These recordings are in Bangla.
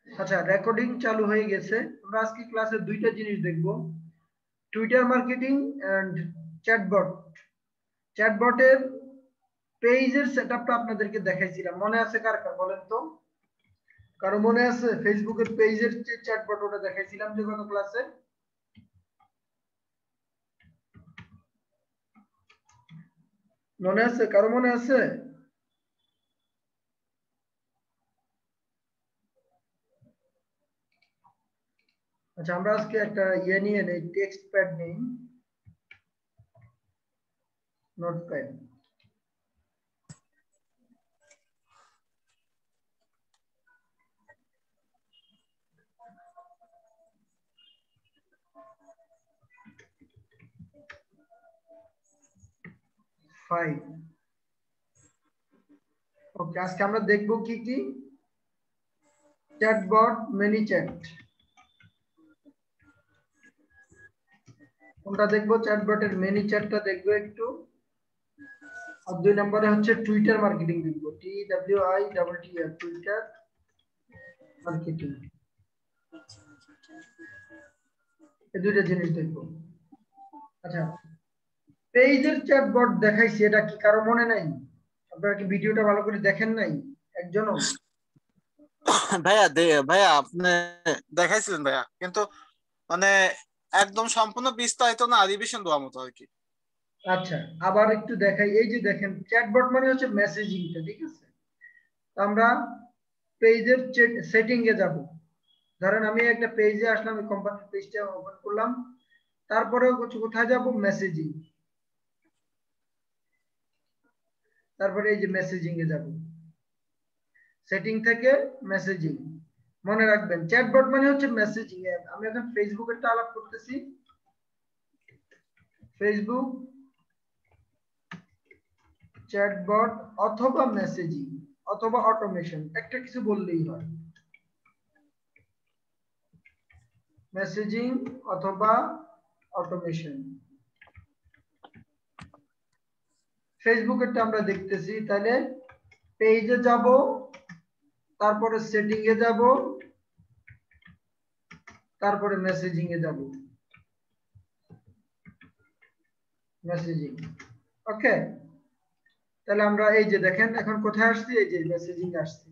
আচ্ছা, রেকর্ডিং চালু হয়ে গেছে। আমরা আজকে ক্লাসে দুইটা জিনিস দেখব, টুইটার মার্কেটিং এন্ড চ্যাটবট। চ্যাটবটের পেজের সেটআপটা আপনাদেরকে দেখাইছিলাম, মনে আছে কার কার বলেন তো? কারো মনে আছে ফেসবুকের পেজের যে চ্যাটবট ওটা দেখাইছিলাম যে গত ক্লাসে? মনে আছে? কারো মনে আছে? আচ্ছা, আমরা আজকে একটা ইয়ে নিয়ে নেই, টেক্সট প্যাড নেই, নোটপ্যাড। ফাইভ। ওকে, আজকে আমরা দেখব কি কি? Chatbot, mini chat. কোনটা দেখবো? চ্যাটবটের মিনি চ্যাটটা দেখবো একটু। আর 2 নম্বরে হচ্ছে টুইটার মার্কেটিং দেখবো, TWITTR, টুইটার মার্কেটিং। এই দুইটা জিনিস দেখবো। আচ্ছা, পেজের চ্যাটবট দেখাইছি, এটা কি কারো মনে নাই? আপনারা কি ভিডিওটা ভালো করে দেখেন নাই একজনও? ভাইয়া ভাইয়া আপনি দেখাইছিলেন ভাইয়া, কিন্তু মানে একদম সম্পূর্ণ বিস্তারিত না, রিভিশন দেওয়ার মতো আর কি। আচ্ছা, আবার একটু দেখাই। এই যে দেখেন, চ্যাটবট মানে হচ্ছে মেসেজিংটা, ঠিক আছে? তো আমরা পেজের সেটিং এ যাব। ধরেন আমি একটা পেজে আসলাম, এই কোম্পানির পেজটা ওপেন করলাম, তারপরে কোথায় যাব? মেসেজিং। তারপরে এই যে মেসেজিং এ যাব, সেটিং থেকে মেসেজিং। মনে রাখবেন চ্যাটবট মানে হচ্ছে মেসেজিং অ্যাপ। আমি এখন ফেসবুকেরটা আলাপ করতেছি, ফেসবুক চ্যাটবট অথবা মেসেজিং অথবা অটোমেশন, একটা কিছু বললেই হয়। মেসেজিং অথবা অটোমেশন। ফেসবুকেরটা আমরা দেখতেছি, তাহলে পেজে যাব, তারপরে সেটিং এ যাব, তারপরে মেসেজিং এ যাব। মেসেজিং। ওকে, তাহলে আমরা এই যে দেখেন এখন কোথায় আসছি, এই যে মেসেজিং আসছি।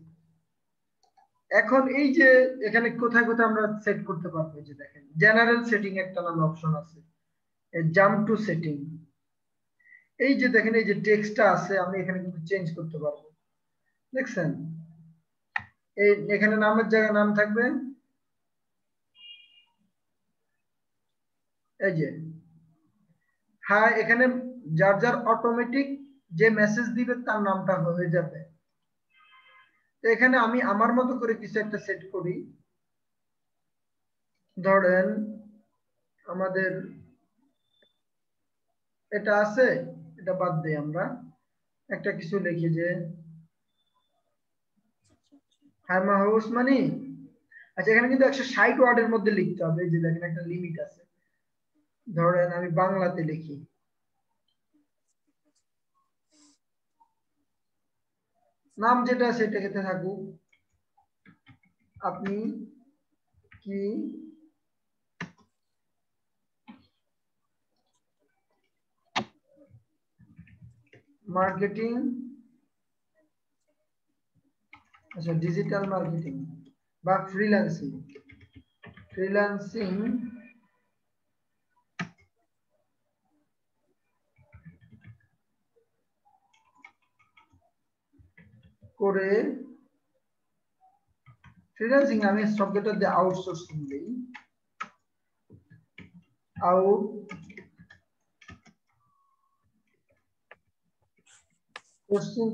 এখন এই যে এখানে কোথায় কোথায় আমরা সেট করতে পারবো, এই যে দেখেন জেনারেল সেটিং একটা নামে অপশন আছে, জাম্প টু সেটিং। এই যে দেখেন এই যে টেক্সটটা আছে, আমি এখানে কিন্তু চেঞ্জ করতে পারবো, দেখছেন? এই এখানে নামের জায়গায় নাম থাকবে, এই যে হ্যাঁ, এখানে যার যার অটোমেটিক যে মেসেজ দিবে তার নামটা হয়ে যাবে। তো এখানে আমি আমার মতো করে কিছু একটা সেট করি। ধরেন আমাদের এটা আছে, এটা বাদ দেই, আমরা একটা কিছু লিখি যে হাইমা হাউস মানি। আচ্ছা, এখানে কিন্তু 160 ওয়ার্ডের মধ্যে লিখতে হবে, এই যে দেখেন একটা লিমিট আছে। ধরেন আমি বাংলাতে লিখি, নাম যেটা সেটা খেতে থাকুক। আপনি কি মার্কেটিং, আচ্ছা ডিজিটাল মার্কেটিং বা ফ্রিল্যান্সিং, ফ্রিল্যান্সিং করে, ফ্রিল্যান্সিং আমি শব্দটা দিয়ে আউটসোর্সিং দিই, আউটসোর্সিং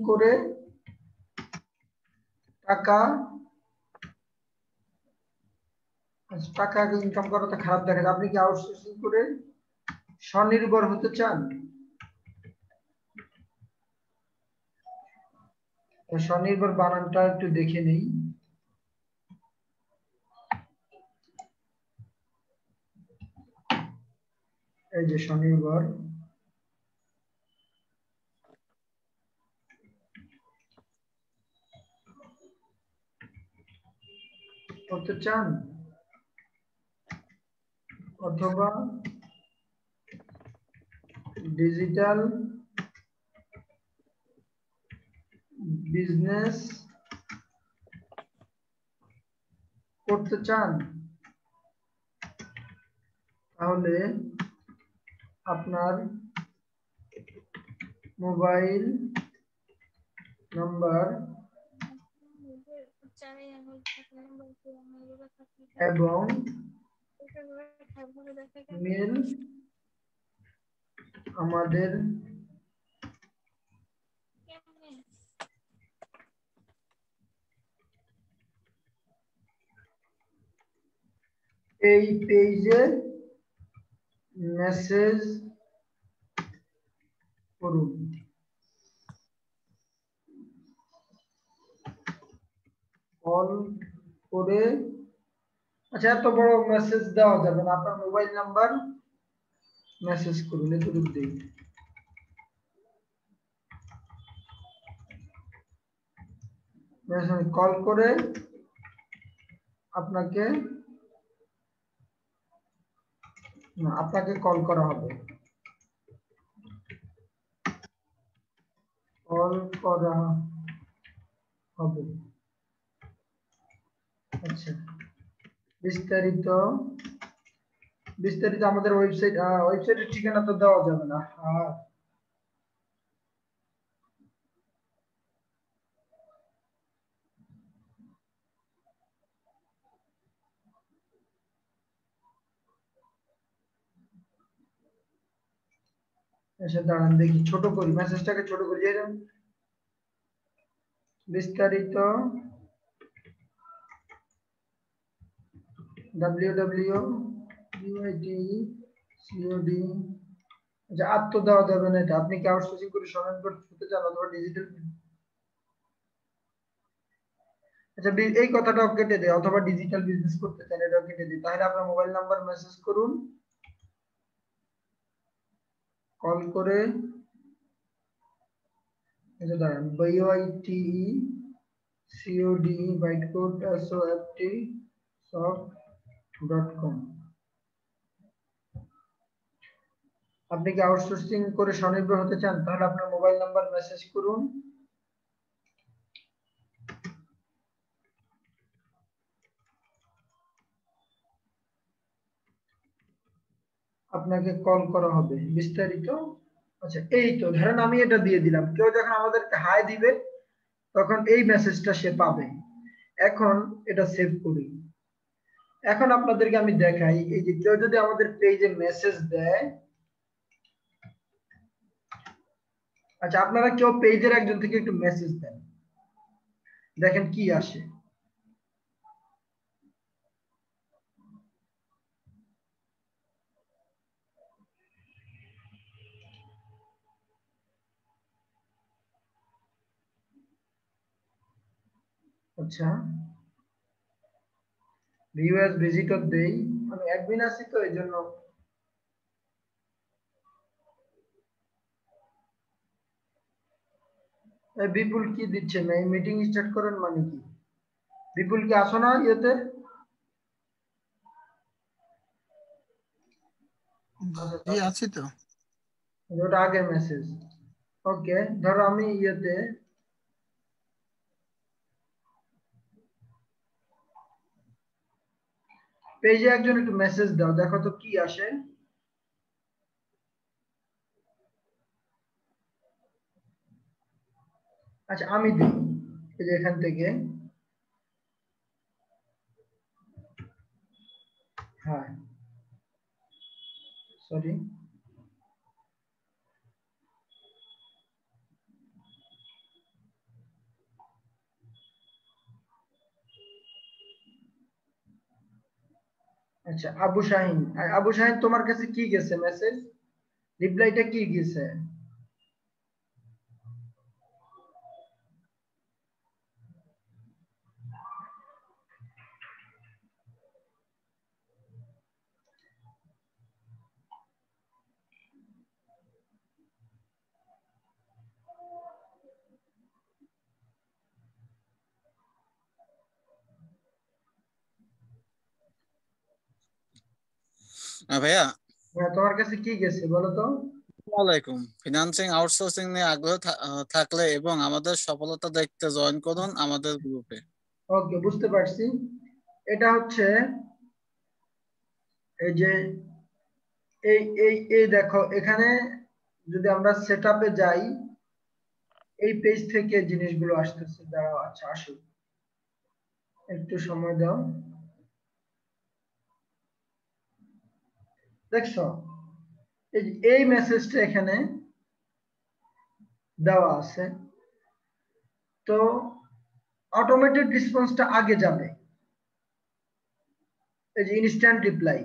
করে টাকা, টাকা ইনকাম করা তো খারাপ দেখা যায়। আপনি কি আউটসোর্সিং করে স্বনির্ভর হতে চান? স্বনির্ভর বানানটা একটু দেখে নেই। এই যে স্বনির্ভর, করতে চান অথবা ডিজিটাল বিজনেস করতে চান তাহলে আপনার মোবাইল নাম্বার এবং মেল আমাদের এই পেজে মেসেজ করুন। কল করে আচ্ছা এত বড় মেসেজ দেওয়া যাবে না, আপনার মোবাইল নাম্বার মেসেজ করুন এতটুকু দিই। কল করে আপনাকে কল করা হবে, কল করা হবে। আচ্ছা বিস্তারিত আমাদের ওয়েবসাইটের ঠিকানা তো দেওয়া যাবে না। এসে দাঁড়ান দেখি, ছোট করি মেসেজটাকে, ছোট করি। বিস্তারিত www.uitcod। আচ্ছা আর তো দেওয়া যাবে না এটা। আপনি কি আউটসোর্সিং করে স্বনির্ভর হতে চান অথবা ডিজিটাল, আচ্ছা এই কথাটাও কেটে দেয়, অথবা ডিজিটাল বিজনেস করতে চান এটাও কেটে দিই। তাহলে আপনার মোবাইল নাম্বার মেসেজ করুন, কল করে এটা দাঁড়ান byitecod.soft.com। আপনি কি আউটসোর্সিং করে স্বনির্ভর হতে চান তাহলে আপনার মোবাইল নাম্বার মেসেজ করুন, আপনাকে কল করা হবে। বিস্তারিত আচ্ছা এই তো ধরেন আমি এটা দিয়ে দিলাম, কেউ যখন আমাদেরকে হাই দিবে তখন এই মেসেজটা সে পাবে। এখন এটা সেভ করি। এখন আপনাদেরকে আমি দেখাই, এই যে কেউ যদি আমাদের পেজে মেসেজ দেয়, আচ্ছা আপনারা কেউ পেজের একজন থেকে একটু মেসেজ দেন, দেখেন কি আসে। আচ্ছা ভিউয়ার্স ভিজিটর দেই, আমি অ্যাডমিন আছি তো এই জন্য। বিপুল কি দিচ্ছেন, এই মিটিং স্টার্ট করেন মানে কি? বিপুল কি আসো না ইয়েতে? আছি তো। ওটা আগের মেসেজ। ওকে ধরো আমি ইয়েতে পেজে একজন একটু মেসেজ দাও, দেখো তো কি আসে। আচ্ছা আমি দিই, এই যে এখান থেকে, হ্যাঁ সরি আচ্ছা আবু শাহিন, আবু শাহিন তোমার কাছে কি গেছে মেসেজ, রিপ্লাইটা কি গেছে? ভাইয়া তোমার কাছে কি গেছে বলো তো? ওয়ালাইকুম। ফিনান্সিং আউটসোর্সিং নিয়ে আগ্রহ থাকলে এবং আমাদের সফলতা দেখতে জয়েন করুন আমাদের গ্রুপে। ওকে, বুঝতে পারছি। এটা হচ্ছে এই যে এই এই এই দেখো এখানে যদি আমরা সেটআপে যাই, এই পেজ থেকে জিনিসগুলো আসতেছে। দাঁড়াও, আচ্ছা আসুক, একটু সময় দাও। দেখছো এই মেসেজটা এখানে দেওয়া আছে, তো অটোমেটেড রেসপন্সটা আগে যাবে। এই যে ইনস্ট্যান্ট রিপ্লাই,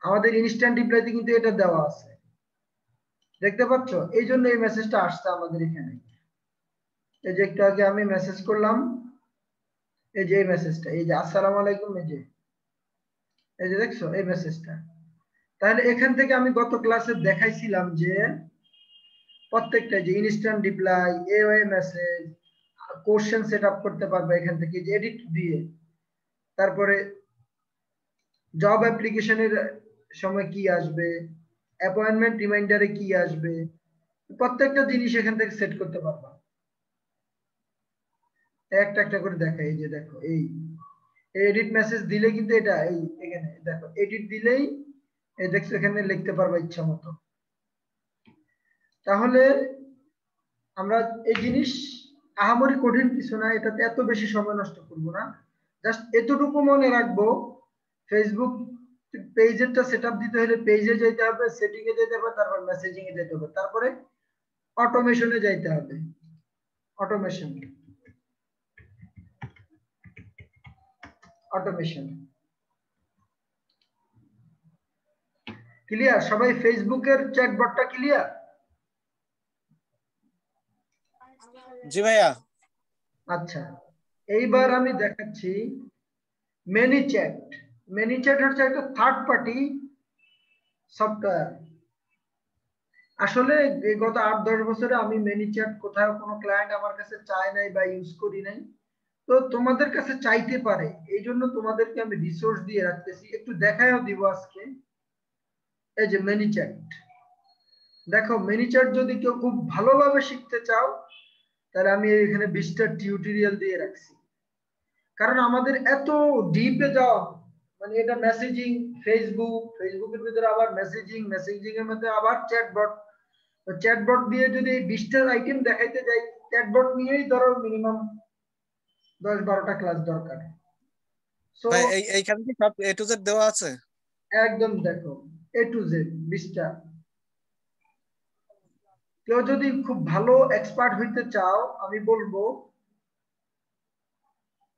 আমাদের ইনস্ট্যান্ট রিপ্লাইতে কিন্তু এটা দেওয়া আছে, দেখতে পাচ্ছ? এই জন্য এই মেসেজটা আসছে আমাদের এখানে। এই যে একটু আগে আমি মেসেজ করলাম, এই যে এই মেসেজটা, এই যে আসসালামু আলাইকুম, এই যে দেখছো এই মেসেজটা। তাহলে এখান থেকে আমি গত ক্লাসে দেখাইছিলাম যে প্রত্যেকটা যে instant reply, away message, question set up করতে পারবে এখান থেকে যে এডিট দিয়ে, তারপরে জব অ্যাপ্লিকেশনের সময় কি আসবে, অ্যাপয়েন্টমেন্ট রিমাইন্ডারে কি আসবে, প্রত্যেকটা জিনিস এখান থেকে সেট করতে পারবা। একটা একটা করে দেখাই, এই যে দেখো এই এডিট মেসেজ দিলে কিন্তু এটা এই এখানে দেখো এডিট দিলেই এই দেখছো এখানে লিখতে পারবা ইচ্ছা মতো। তাহলে আমরা এই জিনিস আহামরি কঠিন কিছু না, এটাতে এত বেশি সময় নষ্ট করব না। জাস্ট এতটুকু মনে রাখবো, ফেসবুক পেজেরটা সেটআপ দিতে হলে পেজে যেতে হবে, সেটিং এ যেতে হবে, তারপর মেসেজিং এ যেতে হবে, তারপরে অটোমেশনে যাইতে হবে। Automation automation clear? সবাই ফেসবুকের চ্যাটবটটা ক্লিয়ার? জি ভাইয়া। আচ্ছা, এইবার আমি দেখাচ্ছি মেনিচ্যাট। মেনিচ্যাট হচ্ছে একটা থার্ড পার্টি সফটওয়্যার। আসলে গত 8-10 বছরে আমি মেনিচ্যাট কোথাও কোনো ক্লায়েন্ট আমার কাছে চায় নাই বা ইউজ করি নাই, তো তোমাদের কাছে চাইতে পারে, এই জন্য তোমাদেরকে আমি রিসোর্স দিয়ে রাখতেছি, একটু দেখায়ও দিব আজকে। এই যে মেনিচ্যাট, দেখো মেনিচ্যাট যদি কেউ খুব ভালোভাবে শিখতে চাও, তাহলে আমি এখানে 20টা টিউটোরিয়াল দিয়ে রাখছি। কারণ আমাদের এত ডিপে যাওয়া, মানে এটা মেসেজিং, ফেসবুকের ভিতরে আবার মেসেজিং, মেসেজিং এর মধ্যে আবার চ্যাটবট, তো চ্যাটবট দিয়ে যদি 20টা আইটেম দেখাইতে যাই, চ্যাটবট নিয়েই ধরো মিনিমাম 10-12টা ক্লাস দরকার। সো ভাই এইখানে কি সব এ টু জেড দেওয়া আছে? একদম দেখো এ টু জেড 20টা। কেউ যদি খুব ভালো এক্সপার্ট হইতে চাও, আমি বলবো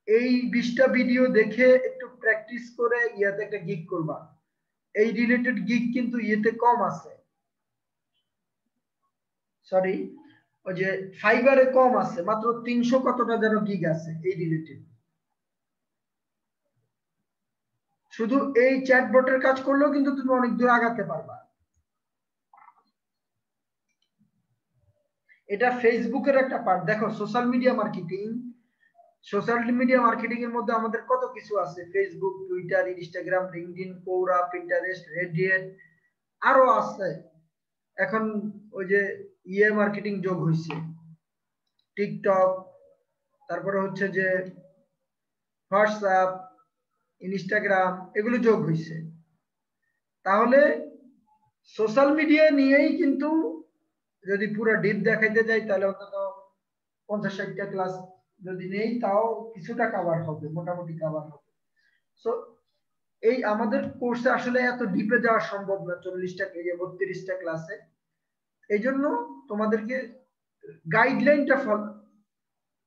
এই 20টা ভিডিও দেখে একটু প্র্যাকটিস করে ইয়াতে একটা গিগ করবা। এই রিলেটেড গিগ কিন্তু ইয়েতে কম আছে, সরি ওই যে ফাইবারে কম আছে, মাত্র 300 কতটা যেন গিগ আছে এই রিলেটেড। শুধু এই চ্যাটবটের কাজ করলেও কিন্তু তুমি অনেক দূর আগাতে পারবা। এটা ফেসবুকের একটা পার্ট। দেখো social media marketing, social media marketing এর মধ্যে আমাদের কত কিছু আছে, ফেসবুক, টুইটার, ইনস্টাগ্রাম, লিঙ্কডইন, কোরা, পিন্টারেস্ট, রেডিয়েট, আরো আছে। এখন ওই যে মার্কেটিং যোগ হয়েছে, টিকটক, তারপরে হচ্ছে যে হোয়াটসঅ্যাপ, ইনস্টাগ্রাম, এগুলো যোগ হয়েছে। তাহলে সোশ্যাল মিডিয়া নিয়েই কিন্তু যদি পুরো ডিপ দেখাইতে যাই, তাহলে অন্তত 50-60টা ক্লাস যদি নেই, তাও কিছুটা কভার হবে, মোটামুটি কভার হবে। সো এই আমাদের কোর্সে আসলে এত ডিপে যাওয়া সম্ভব না 40টা 32টা ক্লাসে। এই জন্য তোমাদেরকে গাইডলাইনটা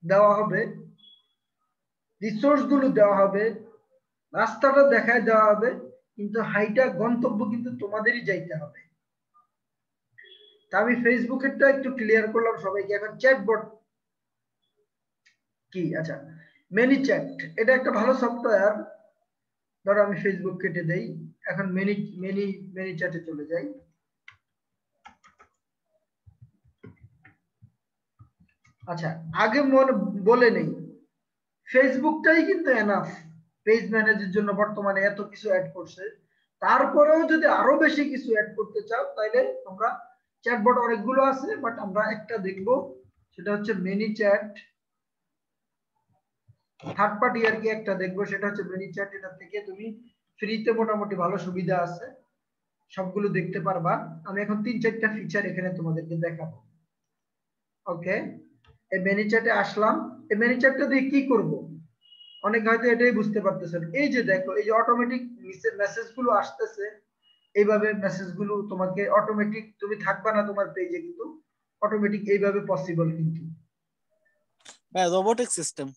দেওয়া হবে, রিসোর্স গুলো দেওয়া হবে, রাস্তাটা দেখায় দেওয়া হবে, কিন্তু হাইটা গন্তব্য কিন্তু তোমাদেরই যাইতে হবে। তা আমি ফেসবুকেরটা একটু ক্লিয়ার করলাম সবাইকে। এখন চ্যাটবট কি? আচ্ছা, মেনিচ্যাট এটা একটা ভালো সফটওয়্যার। ধরো আমি ফেসবুক কেটে দেই, এখন মেনিচ্যাটে চলে যাই। আচ্ছা, আগে মনে বলে নেই, ফেসবুকটাই কিন্তু এনাফ পেজ ম্যানেজের জন্য। বর্তমানে এত কিছু অ্যাড করছে, তারপরেও যদি আরো বেশি কিছু অ্যাড করতে চাও তাহলে তোমরা চ্যাটবট অনেকগুলো আছে, বাট আমরা একটা দেখবো, সেটা হচ্ছে মিনি চ্যাট। থার্ড পার্টি আর কি একটা দেখবো, সেটা হচ্ছে মিনি চ্যাট। এটা থেকে তুমি ফ্রিতে মোটামুটি ভালো সুবিধা আছে, সবগুলো দেখতে পারবা। আমি এখন 3-4টা ফিচার এখানে তোমাদেরকে দেখাবো। ওকে, এই মিনি চ্যাটে আসলাম। এই মিনি চ্যাটটা দিয়ে কি করব, অনেক হয়তো এটাই বুঝতে পারতেছেন। এই যে দেখো, এই যে অটোমেটিক মেসেজ গুলো আসতেছে, এইভাবে মেসেজ গুলো তোমাকে অটোমেটিক, তুমি থাকবা না তোমার পেজে, কিন্তু অটোমেটিক এইভাবে পসিবল কিন্তু। Robotic system.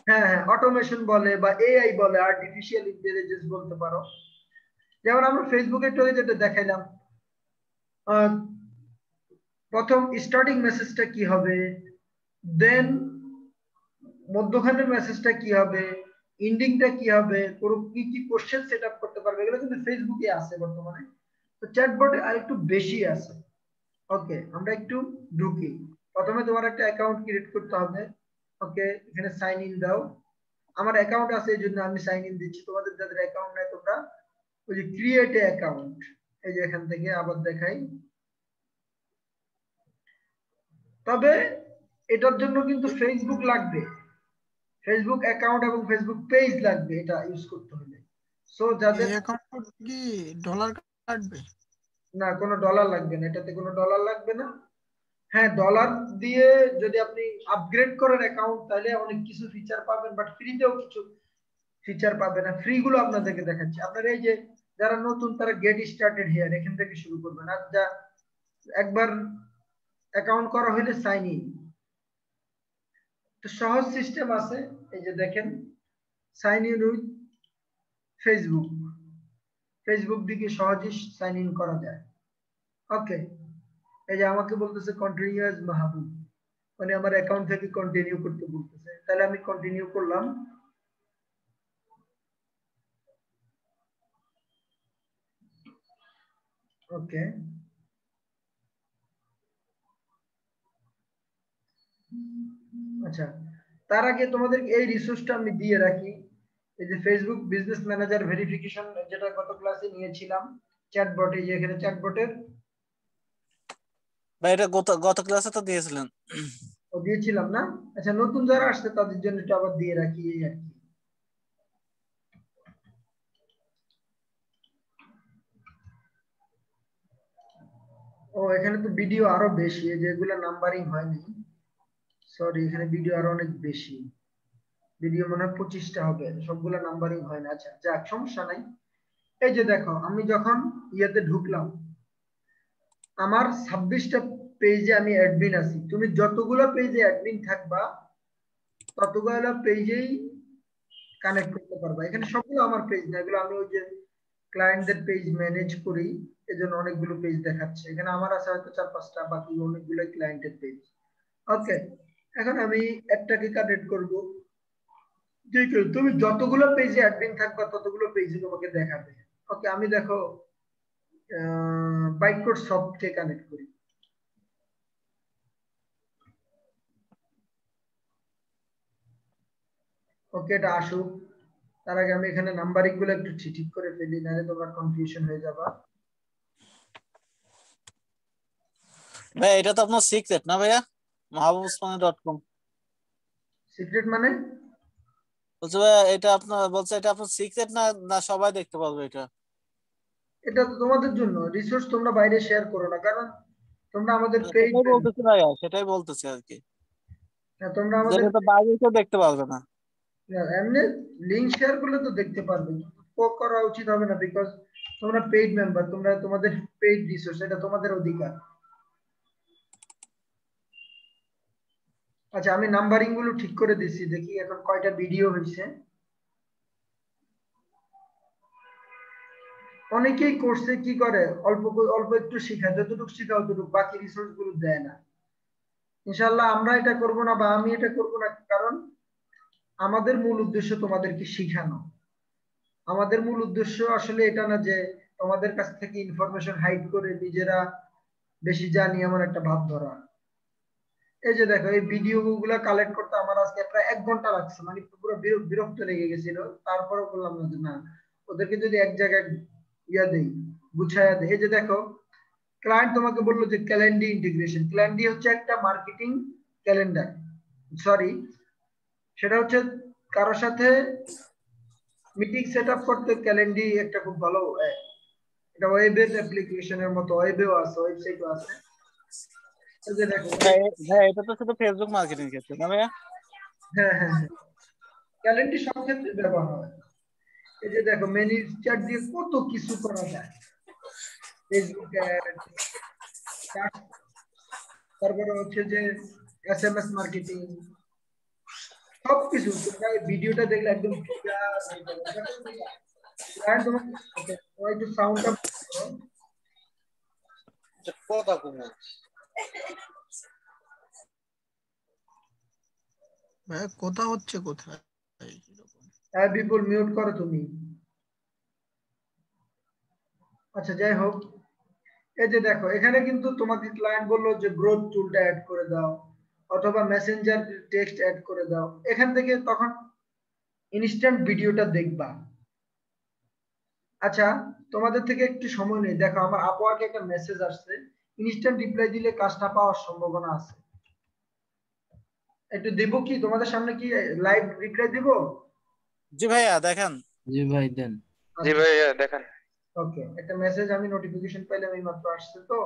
হ্যাঁ হ্যাঁ, অটোমেশন বলে বা এআই বলে, আর্টিফিশিয়াল ইন্টেলিজেন্স বলতে পারো। যেমন আমরা ফেসবুকে যেটা দেখাইলাম, প্রথম স্টার্টিং মেসেজটা কি হবে, দেন মধ্যখানের মেসেজটা কি হবে, এন্ডিংটা কি হবে, কি কি কোশ্চেন সেট আপ করতে পারবে, এগুলো কিন্তু ফেসবুকে আছে বর্তমানে। তো চ্যাটবটে আর একটু বেশি আছে। ওকে, আমরা একটু ঢুকি। প্রথমে তোমার একটা অ্যাকাউন্ট ক্রিয়েট করতে হবে। ওকে, এখানে সাইন ইন দাও। আমার অ্যাকাউন্ট আছে, এই জন্য আমি সাইন ইন দিচ্ছি। তোমাদের যাদের অ্যাকাউন্ট নাই, তোমরা ওই যে ক্রিয়েট অ্যাকাউন্ট, এই যে এখান থেকে আবার দেখাই। তবে এটার জন্য কিন্তু ফেসবুক লাগবে, ফেসবুক অ্যাকাউন্ট এবং ফেসবুক পেজ লাগবে এটা ইউজ করতে হলে। সো যাদের, এই অ্যাকাউন্ট কি ডলার কাটবে? না কোনো ডলার লাগবে না, এটাতে কোনো ডলার লাগবে না। হ্যাঁ, ডলার দিয়ে যদি আপনি আপগ্রেড করেন অ্যাকাউন্ট, তাহলে অনেক কিছু ফিচার পাবেন, বাট ফ্রিতেও কিছু ফিচার পাবেন না। ফ্রি গুলো আপনাদেরকে দেখাচ্ছি। আপনারা এই যে যারা নতুন, তারা গেট স্টার্টেড হিয়ার এখান থেকে শুরু করবেন। আর যা একবার অ্যাকাউন্ট করা হলে সাইন ইন, তো সহজ সিস্টেম আছে। এই যে দেখেন, sign in with Facebook, Facebook দিকে সহজেই সাইন ইন করা যায়। ওকে, এই যে আমাকে বলতেছে কন্টিনিউ অ্যাজ মাহবুব, মানে আমার অ্যাকাউন্ট থেকে কন্টিনিউ করতে বলতেছে, তাহলে আমি কন্টিনিউ করলাম। ওকে, আচ্ছা, তার আগে তোমাদের এই রিসোর্সটা আমি দিয়ে রাখি। এই যে ফেসবুক বিজনেস ম্যানেজার ভেরিফিকেশন, যেটা গত ক্লাসে নিয়েছিলাম, চ্যাটবট, এই যে এখানে চ্যাটবটের, ভাই এটা গত ক্লাসে তো দিয়েছিলেন। ও দিয়েছিলাম না? আচ্ছা, নতুন যারা আসছে তাদের জন্য এটা আবার দিয়ে রাখি এই আর কি। ও এখানে তো ভিডিও আরো বেশি, যেগুলো নাম্বারিং হয়নি, সরি, এখানে ভিডিও আরো অনেক বেশি। ভিডিও মনে হয় 25টা হবে, সবগুলো নাম্বারিং হয় না। আচ্ছা যাক, সমস্যা নাই। এই যে দেখো, আমি যখন ইয়েতে ঢুকলাম, আমার 26টা পেজে আমি অ্যাডমিন আছি। তুমি যতগুলো পেজে অ্যাডমিন থাকবা, ততগুলো পেজেই কানেক্ট করতে পারবা। এখানে সবগুলো আমার পেজ না, এগুলো আমি ওই যে ক্লায়েন্টদের পেজ ম্যানেজ করি, এজন্য অনেকগুলো পেজ দেখাচ্ছে। এখানে আমার আছে হয়তো 4-5টা, বাকি অনেকগুলো ক্লায়েন্টের পেজ। ওকে, এখন আমি একটাকে কানেক্ট করব। ঠিক আছে, তুমি যতগুলো পেজে অ্যাডমিন থাকবা, ততগুলো পেজে তোমাকে দেখাবে। ওকে, আমি দেখো বাইটকোড সফটকে কানেক্ট করি। ওকে, এটা আসুক। তার আগে আমি এখানে নাম্বারিং গুলো একটু ঠিক করে ফেলি, নাহলে তোমার কনফিউশন হয়ে যাবা। ভাই এটা তো আপনার সিক্রেট না ভাইয়া, mahabubusmani.com। সিক্রেট মানে? বলছে ভাইয়া এটা আপনার, বলছে এটা আপনার সিক্রেট না, না সবাই দেখতে পারবে এটা? এটা তো তোমাদের জন্য রিসোর্স, তোমরা বাইরে শেয়ার করো না, কারণ তোমরা আমাদের পেইড, সেটাই বলতেছি ভাইয়া, সেটাই বলতেছি আর কি, তোমরা যে আমাদের এটা তো বাইরে কেউ দেখতে পারবে না। এমনি লিংক শেয়ার করলে তো দেখতে পারবে, পোক করা উচিত হবে না, বিকজ তোমরা পেইড মেম্বার, তোমরা তোমাদের পেইড রিসোর্স, এটা তোমাদের অধিকার। আচ্ছা, আমি নাম্বারিং গুলো ঠিক করে দিচ্ছি, দেখি এখন কয়টা ভিডিও হয়েছে। অনেকেই করছে কি করে, অল্প অল্প একটু শিখায়, যতটুকু শিখা অতটুকু, বাকি রিসোর্স গুলো দেয় না। ইনশাল্লাহ আমরা এটা করব না, বা আমি এটা করব না, কারণ আমাদের মূল উদ্দেশ্য তোমাদেরকে শিখানো। আমাদের মূল উদ্দেশ্য আসলে এটা না যে তোমাদের কাছ থেকে ইনফরমেশন হাইড করে নিজেরা বেশি জানি এমন একটা ভাব ধরা। এই যে দেখো, এই ভিডিও গুলা কালেক্ট করতে আমার আজকে প্রায় 1 ঘন্টা লাগছে, মানে পুরো বিরক্ত লেগে গেছিল। তারপরে বললাম না যে না, ওদেরকে যদি এক জায়গায় ইয়া দেই, গুছায়া দেই। এই যে দেখো ক্লায়েন্ট তোমাকে বললো যে ক্যালেন্ডি ইন্টিগ্রেশন। ক্যালেন্ডি হচ্ছে একটা মার্কেটিং ক্যালেন্ডার, সরি সেটা হচ্ছে কারোর সাথে মিটিং সেট আপ করতে ক্যালেন্ডি একটা খুব ভালো এটা ওয়েবের অ্যাপ্লিকেশনের মতো, ওয়েবেও আছে, ওয়েবসাইটও আছে। এই যে দেখো ভাই এটা তো শুধু ফেসবুক মার্কেটিং ক্ষেত্রে না ভাইয়া? হ্যাঁ হ্যাঁ হ্যাঁ, ক্যালেন্ডি সব ক্ষেত্রে ব্যবহার হয়। এই যে দেখো ম্যানেজার দিয়ে কত কিছু করা যায়, ফেসবুক অ্যাড, তারপরে হচ্ছে যে এসএমএস মার্কেটিং, সবকিছু। তোমরা এই ভিডিওটা দেখলে একদম ক্লিয়ার হয়ে যাবে। দেখো ক্লায়েন্ট তোমাকে ওকে একটু সাউন্ডটা করো। কথা কমু। ভাই কথা হচ্ছে কোথায় এরকম? হ্যাঁ বিপুল মিউট করো তুমি। আচ্ছা যাই হোক, এই যে দেখো এখানে কিন্তু তোমাকে ক্লায়েন্ট বললো যে গ্রোথ টুলটা অ্যাড করে দাও অথবা মেসেঞ্জার টেক্সট অ্যাড করে দাও। এখান থেকে তখন ইনস্ট্যান্ট ভিডিওটা দেখবা। আচ্ছা তোমাদের থেকে একটু সময় নেই, দেখো আমার আপওয়ার্কে একটা মেসেজ আসছে, ইনস্ট্যান্ট রিপ্লাই দিলে কাজটা পাওয়ার সম্ভাবনা আছে। একটু দেবো কি তোমাদের সামনে, কি লাইভ রিপ্লাই দিব? জি ভাইয়া দেখেন। জি ভাই দেন। জি ভাইয়া দেখান। ওকে, একটা মেসেজ আমি নোটিফিকেশন পাইলাম এই মাত্র আসছে তো।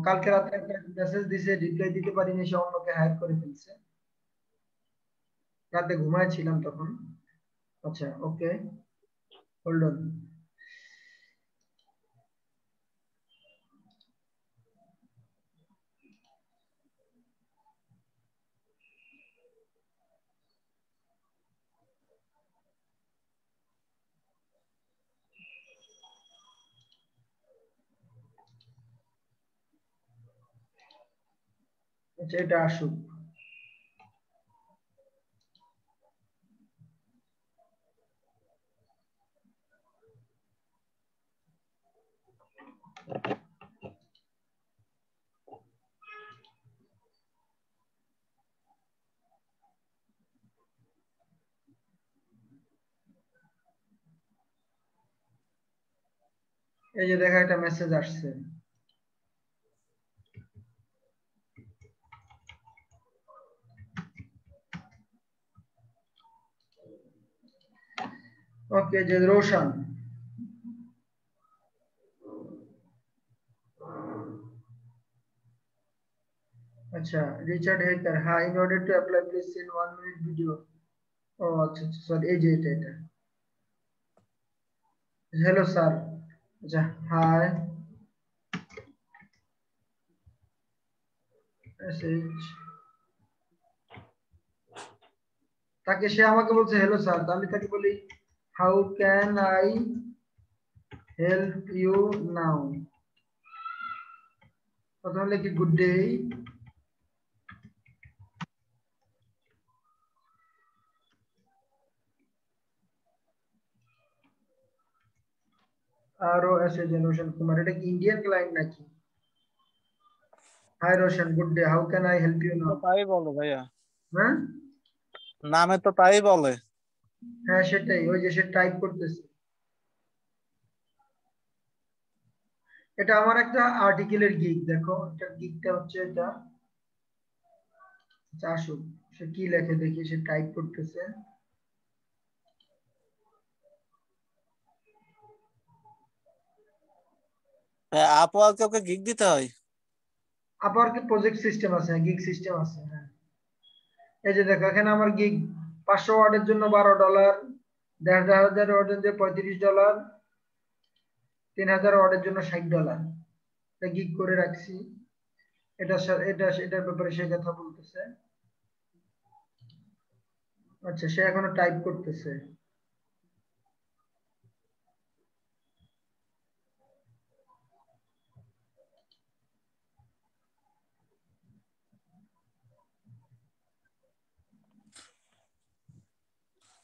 কালকে রাতে একটা মেসেজ দিছে, রিপ্লাই দিতে পারিনি, সে অন্যকে হায়ার করে ফেলছে। রাতে ঘুমাইছিলাম তখন। আচ্ছা ওকে, হোল্ড অন। আচ্ছা এটা আসুক। এই যে দেখা একটা মেসেজ আসছে। ওকে, যে রোশন, আচ্ছা রিচার্ড হেকার, হ্যাঁ in order to apply please send 1 minute video. ও আচ্ছা আচ্ছা সরি, এই যে এটা হ্যালো স্যার। আচ্ছা হাই মেসেজ, তাকে সে আমাকে বলছে হ্যালো স্যার, আমি তাকে বলি how can I help you now. প্রথমে লিখি গুড ডে, আর ও এস এ রোশন কুমার। এটা কি ইন্ডিয়ান ক্লায়েন্ট নাকি? Hi Roshan, good day, how can I help you তো নাও। তাই বলে ভাইয়া, হ্যাঁ নামে তো তাই বলে। হ্যাঁ সেটাই, ওই যে সে টাইপ করতেছে। এটা আমার একটা আর্টিকেলের গিগ, দেখো এটা গিগটা হচ্ছে এটা। আচ্ছা আসুক, সে কি লেখে দেখি, সে টাইপ করতেছে। আপওয়ার্কে ওকে গিগ দিতে হয়? আবার কি প্রজেক্ট সিস্টেম আছে, গিগ সিস্টেম আছে, হ্যাঁ। এই যে দেখো এখানে আমার গিগ 500 ওয়ার্ডের জন্য $12, 1000 ওয়ার্ডের জন্য $35, 3000 ওয়ার্ডের জন্য $60। এটা গিগ করে রাখছি। এটার ব্যাপারে সে কথা বলতেছে। আচ্ছা সে এখনো টাইপ করতেছে।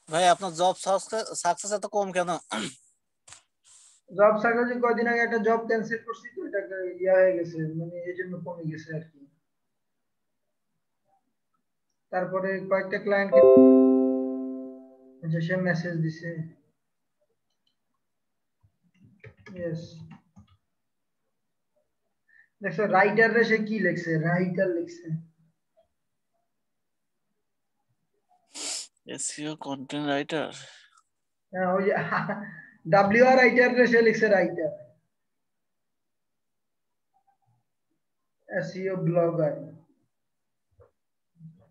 ভাই আপনার জব সাকসেস এত কম কেন? জব সার্ভিসে কয়দিন আগে একটা জব ক্যান্সেল করছি তো, এটা ইয়া হয়ে গেছে, মানে এই জন্য কমে গেছে আর কি। তারপরে কয়েকটা ক্লায়েন্ট, আচ্ছা সে মেসেজ দিছে। यस দেখো রাইটার রে সে কি লিখছে রাইটার লিখছে এসইও কন্টেন্ট রাইটার হ্যাঁ ওই ডব্লিউআর রাইটার রে সে লিখছে রাইটার এসইও ব্লগার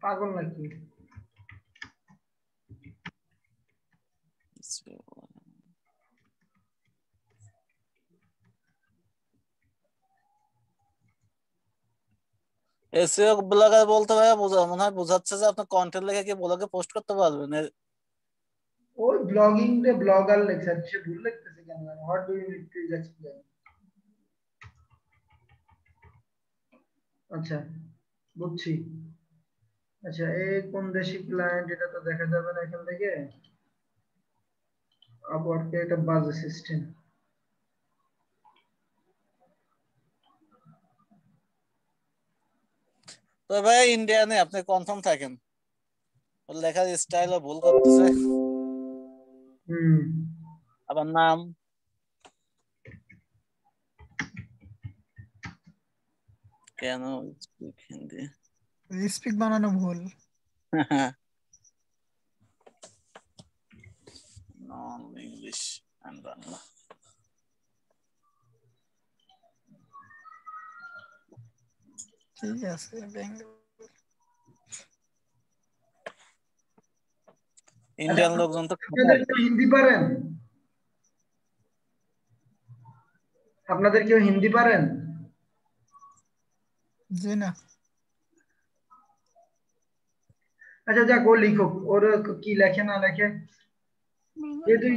পাগল নাকি এসইও ব্লগার বলতে ভাই মনে হয় বোঝাচ্ছে যে আপনি কন্টেন্ট লিখে কি ব্লগে পোস্ট করতে পারবেন ওই ব্লগিং রে ব্লগার লিখছে সে ভুল লিখতেছে কেন what do you need to explain আচ্ছা বুঝছি আচ্ছা এই কোন দেশি ক্লায়েন্ট এটা তো দেখা যাবে না এখান থেকে আপওয়ার্কে এটা বাজে সিস্টেম তো ভাই ইন্ডিয়ানে আপনি কনফার্ম থাকেন লেখার স্টাইলও ভুল করতেছে আবার নাম কেন হিন্দি স্পিক বানানো ভুল নন ইংলিশ এন্ড বাংলা ঠিক আছে ইন্ডিয়ান লোকজন তো হিন্দি পারেন আপনাদের কেউ হিন্দি পারেন জি না আচ্ছা যাক ও লিখুক ওর কি লেখে না লেখে যেহেতু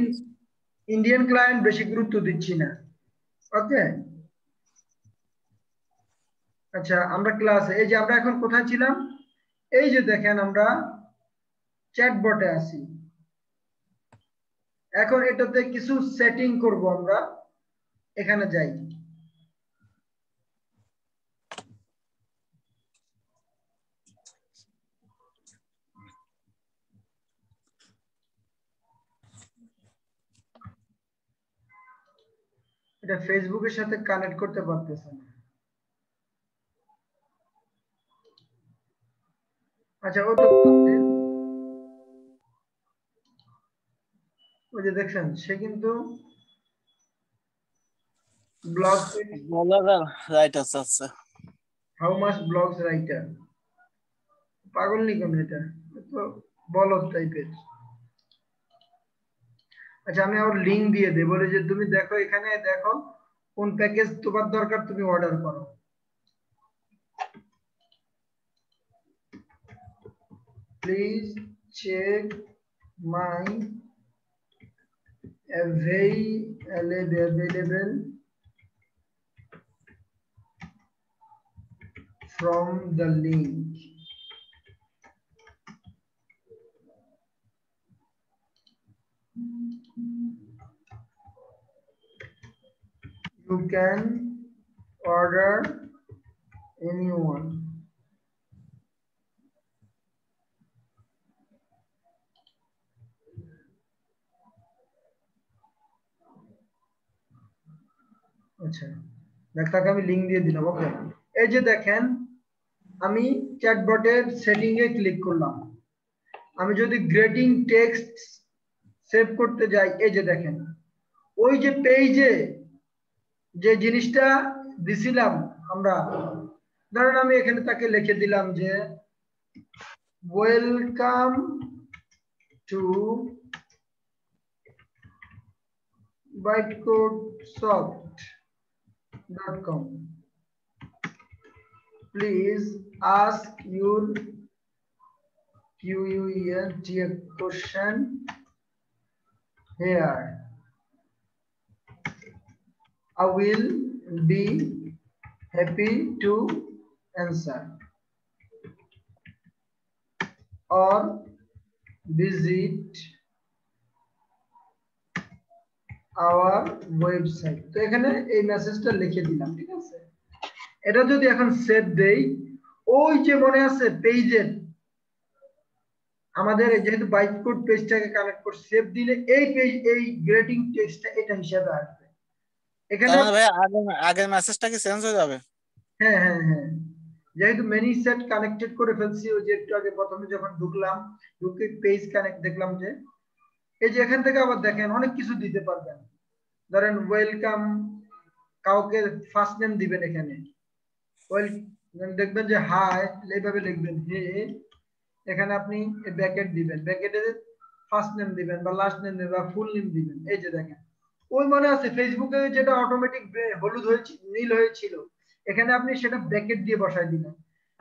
ইন্ডিয়ান ক্লায়েন্ট বেশি গুরুত্ব দিচ্ছি না ওকে আচ্ছা আমরা ক্লাসে এই যে আমরা এখন কোথায় ছিলাম এই যে দেখেন আমরা চ্যাটবটে আছি এখন এটাতে কিছু সেটিং করব আমরা এখানে যাই এটা ফেসবুকের সাথে কানেক্ট করতে পারতেছে না আচ্ছা ও তো ওই যে দেখছেন সে কিন্তু ব্লগ ব্লগার রাইটার আছে হাউ মাচ ব্লগস রাইটার পাগল নি কোন এটা তো বলদ টাইপের আচ্ছা আমি আর লিংক দিয়ে দেব বলে যে তুমি দেখো এখানে দেখো কোন প্যাকেজ তোমার দরকার তুমি অর্ডার করো please check my available from the link you can order anyone আচ্ছা দেখটাকে আমি লিংক দিয়ে দিলাম ওকে এই যে দেখেন আমি চ্যাটবটের সেটিং এ ক্লিক করলাম আমি যদি গ্রেটিং টেক্সট সেভ করতে যাই এই যে দেখেন ওই যে পেজে যে জিনিসটা দিছিলাম আমরা ধরেন আমি এখানে তাকে লিখে দিলাম যে welcome two bytecodesoft.com please ask your question here I will be happy to answer or visit our website তো এখানে এই মেসেজটা লিখে দিলাম ঠিক আছে এটা যদি এখন সেভ দেই ওই যে মনে আছে পেজের আমাদের যেহেতু বাইটকোড পেজটাকে কানেক্ট করে সেভ দিলে এই পেজ এই গ্রেটিং টেক্সটটা এটা হিসাবে আসবে এখানে তার মানে ভাইয়া আগের মেসেজটা কি চেঞ্জ হয়ে যাবে? হ্যাঁ হ্যাঁ হ্যাঁ, যেহেতু মেনি সেট কানেক্টেড করে ফেলছি, ওই যে একটু আগে প্রথমে যখন ঢুকলাম, ঢুকে পেজ কানেক্ট দেখলাম যে এই যে এখান থেকে আবার দেখেন অনেক কিছু দিতে পারবেন। ধরেন ওয়েলকাম, কাউকে ফার্স্ট নেম দিবেন এখানে, দেখবেন যে হাই এইভাবে লিখবেন হে, এখানে আপনি ব্র্যাকেট দিবেন, ব্র্যাকেটে ফার্স্ট নেম দিবেন বা লাস্ট নেম দিবেন বা ফুল নেম দিবেন। এই যে দেখেন ওই মনে আছে ফেসবুকে যেটা অটোমেটিক হলুদ হয়েছিল নীল হয়েছিল, এখানে আপনি সেটা ব্র্যাকেট দিয়ে বসাই দিবেন।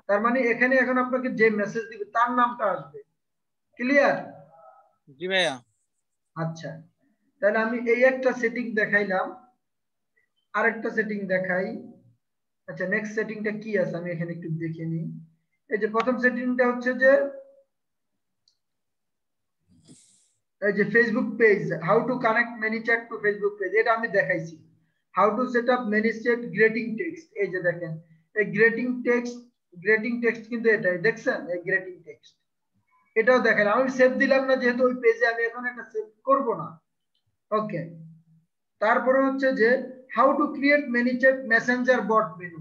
তার মানে এখানে এখন আপনাকে যে মেসেজ দিবে তার নামটা আসবে। ক্লিয়ার? জি ভাইয়া। আচ্ছা, তাহলে আমি এই একটা সেটিং দেখাইলাম, আরেকটা সেটিং দেখাই। আচ্ছা, নেক্সট সেটিংটা কি আছে আমি এখানে একটু দেখে নিই। এই যে প্রথম সেটিংটা হচ্ছে যে এই যে Facebook page, how to connect many chat to Facebook page, এটা আমি দেখাইছি। How to set up many chat greeting text, এই যে দেখেন এই গ্রেটিং টেক্সট কিন্তু এটাই দেখছেন, এই গ্রেটিং টেক্সট এটাও দেখেন। আমি সেভ দিলাম না যেহেতু ওই পেজে আমি এখন একটা সেভ করব না। ওকে, তারপরে হচ্ছে যে how to create many chat messenger bot menu.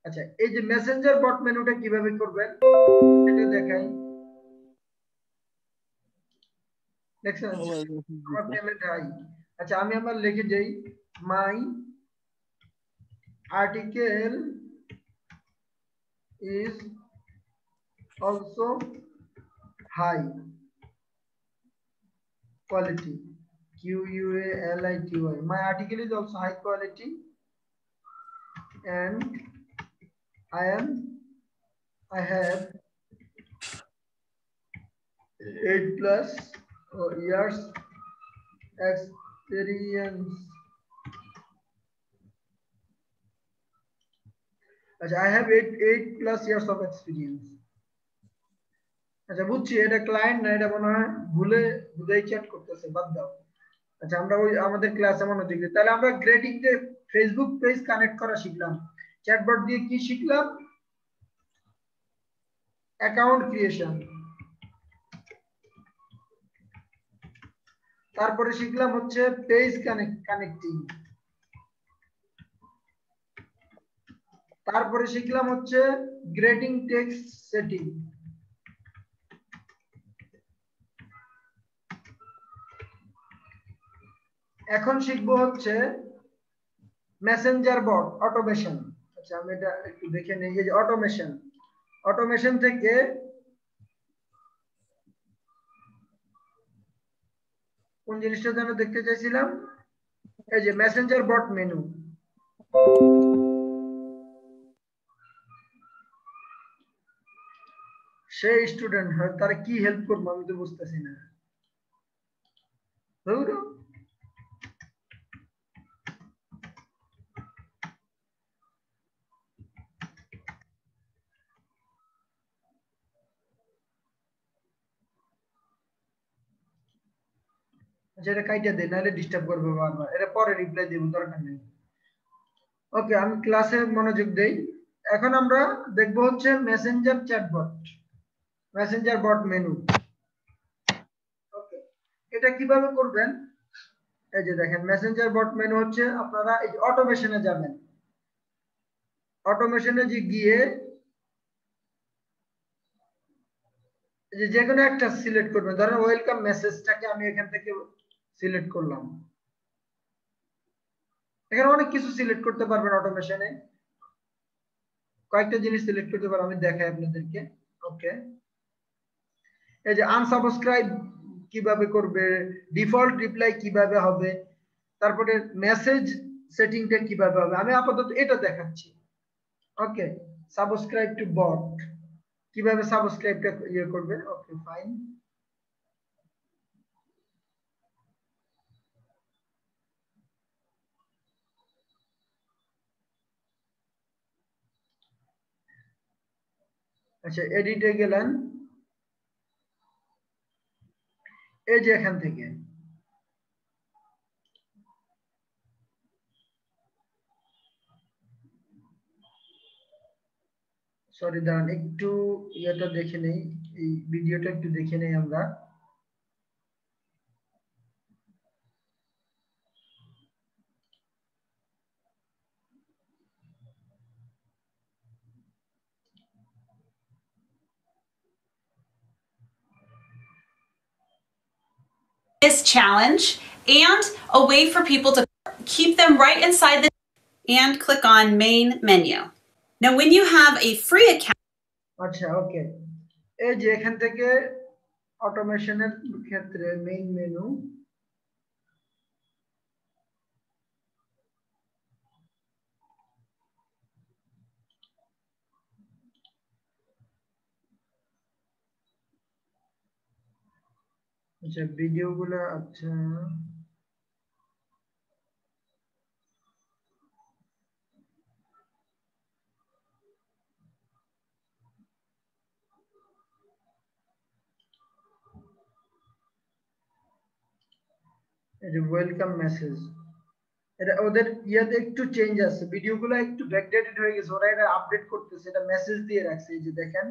আচ্ছা, এই যে মেসেঞ্জার বট মেনুটা কিভাবে করবেন এটা দেখাই। দেখছেন আমার পেমেন্ট হাই। আচ্ছা, আমি আমার লিখে যাই মাই article is also high quality, quality, my article is also high quality and I have 8 plus years experience. I have 8 plus years of experience. আচ্ছা বুঝছি, এটা ক্লায়েন্ট না, এটা মনে হয় ভুলেই চ্যাট করতেছে, বাদ দাও। আচ্ছা, আমরা ওই আমাদের ক্লাসে মনে দিই। তাহলে আমরা গ্রেটিং তে ফেসবুক পেজ কানেক্ট করা শিখলাম, চ্যাটবট দিয়ে কি শিখলাম, অ্যাকাউন্ট ক্রিয়েশন, তারপরে শিখলাম হচ্ছে পেজ কানেক্টিং, তারপরে শিখলাম হচ্ছে গ্রেটিং টেক্সট সেটিং, এখন শিখবো হচ্ছে মেসেঞ্জার বট অটোমেশন। আচ্ছা, আমি এটা একটু দেখে নেই। এই যে অটোমেশন থেকে কোন জিনিসটা যেন দেখতে চাইছিলাম, এই যে মেসেঞ্জার বট মেনু। সে স্টুডেন্ট হয়, তারা কি হেল্প করবো আমি তো বুঝতেছি না। যেটা কাইটা দেয় নাহলে ডিস্টার্ব করবে বারবার, এটা পরে রিপ্লাই দেব, দরকার নেই। ওকে, আমি ক্লাসে মনোযোগ দেই। এখন আমরা দেখব হচ্ছে Messenger chatbot, Messenger bot menu. ওকে, এটা কিভাবে করবেন, এই যে দেখেন মেসেঞ্জার বট মেনু হচ্ছে আপনারা এই যে অটোমেশনে যাবেন, অটোমেশনে গিয়ে যে কোনো একটা সিলেক্ট করবেন। ধরেন ওয়েলকাম মেসেজটাকে আমি এখান থেকে সিলেক্ট করলাম। এখানে অনেক কিছু সিলেক্ট করতে পারবেন অটোমেশনে, কয়েকটা জিনিস সিলেক্ট করতে পারবেন, আমি দেখাই আপনাদেরকে। ওকে, এই যে আনসাবস্ক্রাইব কিভাবে করবে, ডিফল্ট রিপ্লাই কিভাবে হবে, তারপরে মেসেজ সেটিংটা কিভাবে হবে, আমি আপাতত এটা দেখাচ্ছি। ওকে, সাবস্ক্রাইব টু বট কিভাবে সাবস্ক্রাইবটা ইয়ে করবে। ওকে ফাইন, আচ্ছা এডিটে গেলেন, এই যে এখান থেকে সরি দাঁড়ান একটু ইয়েটা দেখে নেই, এই ভিডিওটা একটু দেখে নেই আমরা। this challenge and a way for people to keep them right inside the and click on main menu. Now when you have a free account আচ্ছা ওকে এই যে এখান থেকে অটোমেশনের ক্ষেত্রে মেইন মেনু আচ্ছা ভিডিওগুলো আচ্ছা এই যে ওয়েলকাম মেসেজ এটা ওদের ইয়াতে একটু চেঞ্জ আছে ভিডিওগুলো একটু ব্যাকডেটেড হয়ে গেছে ওরা এটা আপডেট করতেছে এটা মেসেজ দিয়ে রাখছে এই যে দেখেন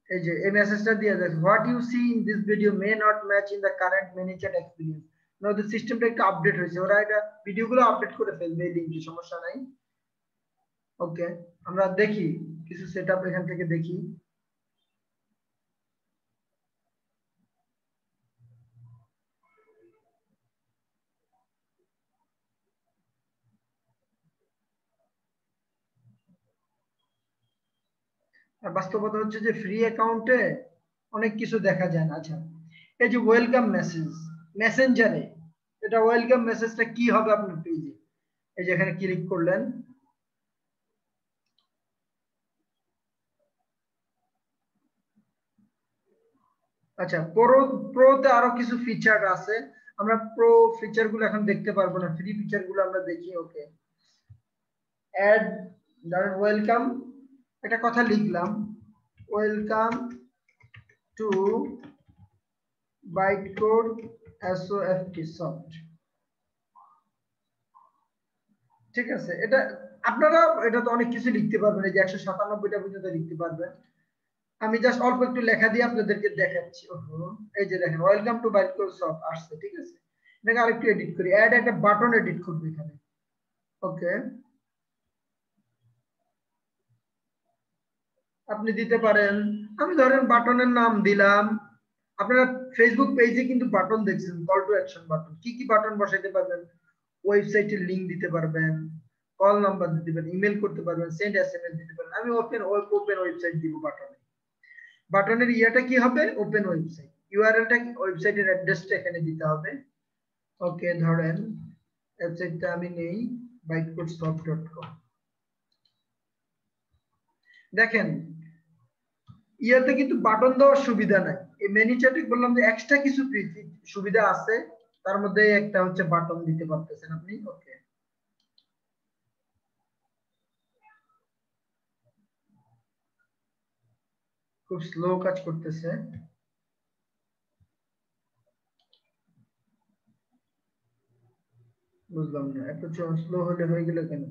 এই যে এই মেসেজটা দিয়ে রাখছে what you see in this video may not match in the current manager experience না ওদের সিস্টেমটা একটু আপডেট হয়েছে ওরা এটা ভিডিওগুলো আপডেট করে ফেলবে এই লিংকে সমস্যা নাই ওকে আমরা দেখি কিছু সেটআপ এখান থেকে দেখি আর বাস্তবতা হচ্ছে যে ফ্রি অ্যাকাউন্টে অনেক কিছু দেখা যায় না আচ্ছা এই যে ওয়েলকাম মেসেজ মেসেঞ্জারে এটা ওয়েলকাম মেসেজটা কি হবে আপনার পেজে এই যে এখানে ক্লিক করলেন আচ্ছা প্রোতে আরো কিছু ফিচার আছে আমরা প্রো ফিচার গুলো এখন দেখতে পারবো না ফ্রি ফিচার গুলো আমরা দেখি ওকে অ্যাড ধরেন ওয়েলকাম একটা কথা লিখলাম ওয়েলকাম টু বাইটকোড সফট সফট ঠিক আছে এটা আপনারা এটা তো অনেক কিছু লিখতে পারবেন এই যে 197টা পর্যন্ত লিখতে পারবেন আমি জাস্ট অল্প একটু লেখা দিয়ে আপনাদেরকে দেখাচ্ছি এই যে দেখেন ওয়েলকাম টু বাইটকোড সফট আসছে ঠিক আছে এটাকে আরেকটু এডিট করি অ্যাড একটা বাটন এডিট করব এখানে ওকে আপনি দিতে পারেন আমি ধরেন বাটনের নাম দিলাম আপনারা ফেসবুক পেজে কিন্তু বাটন দেখছেন কল টু অ্যাকশন বাটন কি কি বাটন বসাইতে পারবেন ওয়েবসাইটের লিংক দিতে পারবেন কল নাম্বার দিতে পারবেন ইমেল করতে পারবেন সেন্ড এসএমএস দিতে পারবেন আমি ওপেন ওয়েবসাইট দিব বাটনের ইয়াটা কি হবে ওপেন ওয়েবসাইট ইউআরএলটা ওয়েবসাইটের অ্যাড্রেসটা এখানে দিতে হবে ওকে ধরেন ওয়েবসাইটটা আমি নেই bytecodesoft.com দেখেন ইয়াতে কিন্তু বাটন দেওয়ার সুবিধা নাই এই মেনু চ্যাটে বললাম যে এক্সট্রা কিছু সুবিধা আছে তার মধ্যে একটা হচ্ছে বাটন দিতে পারতেছেন আপনি ওকে খুব স্লো কাজ করতেছে বুঝলাম না এত স্লো হলে হয়ে গেল কেন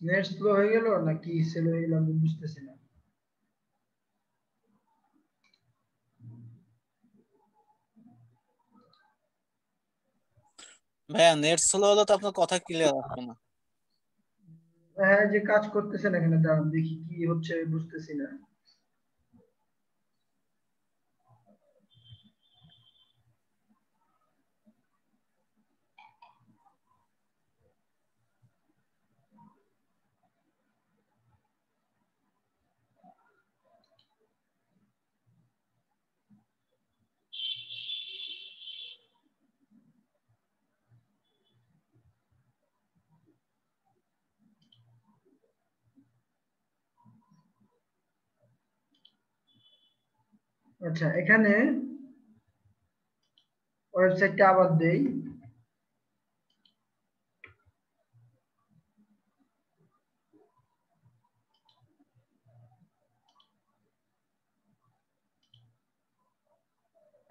নেট স্লো হয়ে গেল নাকি স্লো হয়ে গেল আমি বুঝতেছি না ভাইয়া নেট স্লো হলে তো আপনার কথা ক্লিয়ার আসবে না হ্যাঁ যে কাজ করতেছেন এখানে দাঁড়ান দেখি কি হচ্ছে বুঝতেছি না আচ্ছা এখানে ওয়েবসাইটটা আবার দেই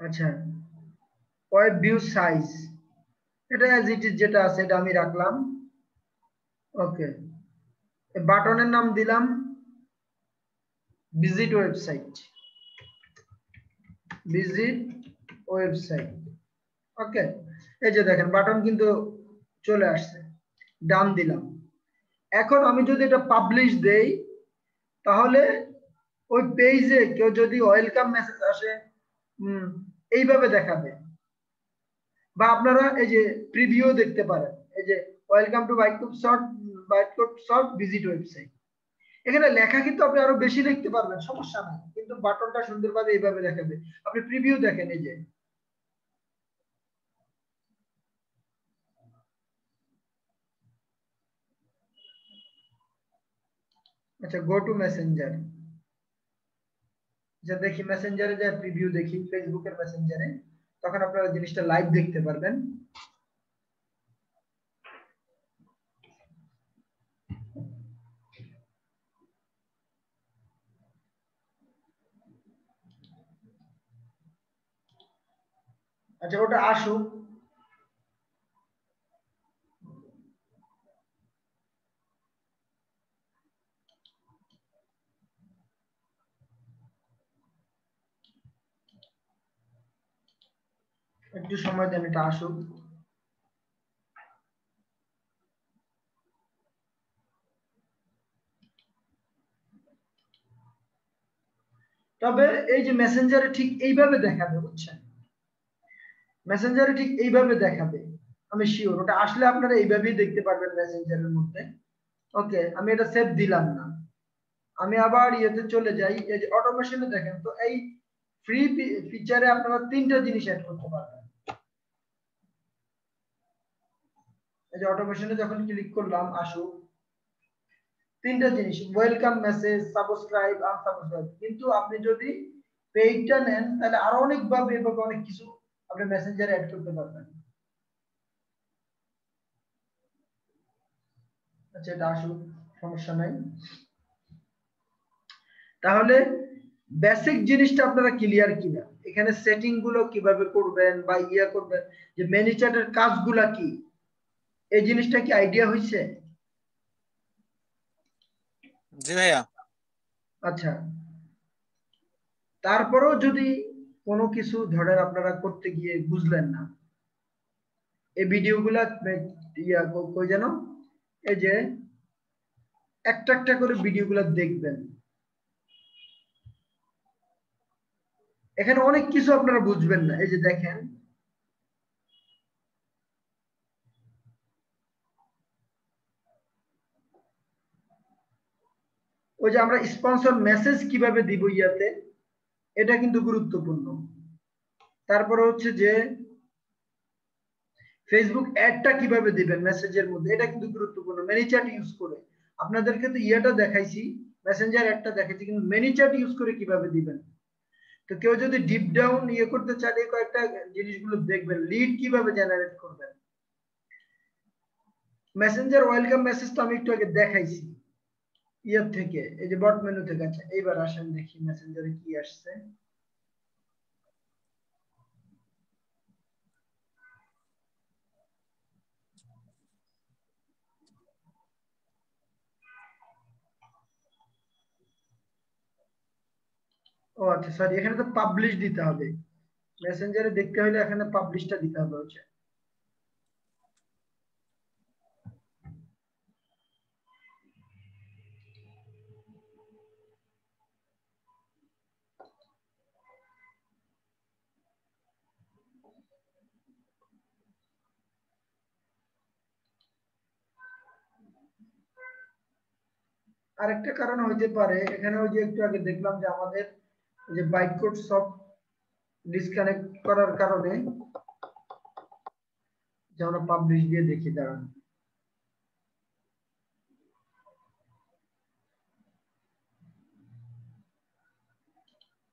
আচ্ছা ওয়েব ভিউ সাইজ, এটা অ্যাজ ইট ইজ যেটা আছে এটা আমি রাখলাম। ওকে, বাটনের নাম দিলাম ভিজিট ওয়েবসাইট, ভিজিট ওয়েবসাইট। ওকে, এই যে দেখেন বাটন কিন্তু চলে আসছে, ডান দিলাম। এখন আমি যদি এটা পাবলিশ দেই তাহলে ওই পেজে কেউ যদি ওয়েলকাম মেসেজ আসে এইভাবে দেখাবে, বা আপনারা এই যে প্রিভিউ দেখতে পারেন, এই যে welcome to Bytecode short visit website. এখানে লেখা কিন্তু আপনি আরো বেশি লিখতে পারবেন, সমস্যা নাই, কিন্তু বাটনটা সুন্দরভাবে এইভাবে দেখাবে। আপনি প্রিভিউ দেখেন, এই যে আচ্ছা গো টু মেসেঞ্জার, যে দেখি মেসেঞ্জারে যে প্রিভিউ দেখি ফেসবুকের মেসেঞ্জারে, তখন আপনারা জিনিসটা লাইভ দেখতে পারবেন। আচ্ছা ওটা আসুক, একটু সময় দেন, এটা আসুক। তবে এই যে মেসেঞ্জারে ঠিক এইভাবে দেখাবে, বুঝছেন, মেসেঞ্জারে ঠিক এইভাবে দেখাবে, আমি শিওর ওটা আসলে আপনারা এইভাবেই দেখতে পারবেন মেসেঞ্জারের মধ্যে। ওকে, আমি এটা সেভ দিলাম না, আমি আবার ইয়েতে চলে যাই, এই যে অটোমেশনে দেখেন তো, এই ফ্রি ফিচারে আপনারা তিনটা জিনিস অ্যাড করতে পারবেন। এই যে অটোমেশনে যখন ক্লিক করলাম আসুক, তিনটা জিনিস, ওয়েলকাম মেসেজ, সাবস্ক্রাইব, আনসাবস্ক্রাইব। কিন্তু আপনি যদি পেইডটা নেন তাহলে আরো অনেক ভাবে এভাবে অনেক কিছু আপনি মেসেঞ্জারে অ্যাড করতে পারবেন। আচ্ছা এটা আসুক, সমস্যা নাই। তাহলে বেসিক জিনিসটা আপনারা ক্লিয়ার কিনা, এখানে সেটিং গুলো কিভাবে করবেন বা ইয়া করবেন, যে ম্যানিচারের কাজগুলা কি, এই জিনিসটা কি আইডিয়া হয়েছে? জি ভাইয়া। আচ্ছা, তারপরেও যদি কোনো কিছু ধরেন আপনারা করতে গিয়ে বুঝলেন না, এই ভিডিওগুলা ইয়া কই যেন, এই যে একটা একটা করে ভিডিওগুলো দেখবেন, এখানে অনেক কিছু আপনারা বুঝবেন না। এই যে দেখেন, ওই যে আমরা স্পন্সর মেসেজ কিভাবে দিব ইয়াতে, এটা কিন্তু গুরুত্বপূর্ণ। তারপরে হচ্ছে যে ফেসবুক অ্যাডটা কিভাবে দিবেন মেসেজের মধ্যে, এটা কিন্তু গুরুত্বপূর্ণ। ম্যানিচ্যাট ইউজ করে আপনাদেরকে তো ইয়াটা দেখাইছি, মেসেঞ্জার অ্যাডটা দেখাইছি, কিন্তু ম্যানিচ্যাট ইউজ করে কিভাবে দিবেন। তো কেউ যদি ডিপ ডাউন ইয়ে করতে চান, এই কয়েকটা জিনিসগুলো দেখবেন, লিড কিভাবে জেনারেট করবেন। মেসেঞ্জার ওয়েলকাম মেসেজ তো আমি একটু আগে দেখাইছি ইয়ার থেকে, এই যে বট মেনু থেকে। আচ্ছা এইবার আসেন দেখি মেসেঞ্জারে কি আসছে। ও আচ্ছা সরি, এখানে তো পাবলিশ দিতে হবে, মেসেঞ্জারে দেখতে হলে এখানে পাবলিশটা দিতে হবে হচ্ছে। আরেকটা কারণ হইতে পারে, এখানে ওই যে একটু আগে দেখলাম যে আমাদের যে বাইটকোড সব ডিসকানেক্ট করার কারণে, যে আমরা পাবলিশ দিয়ে দেখি, দাঁড়ান,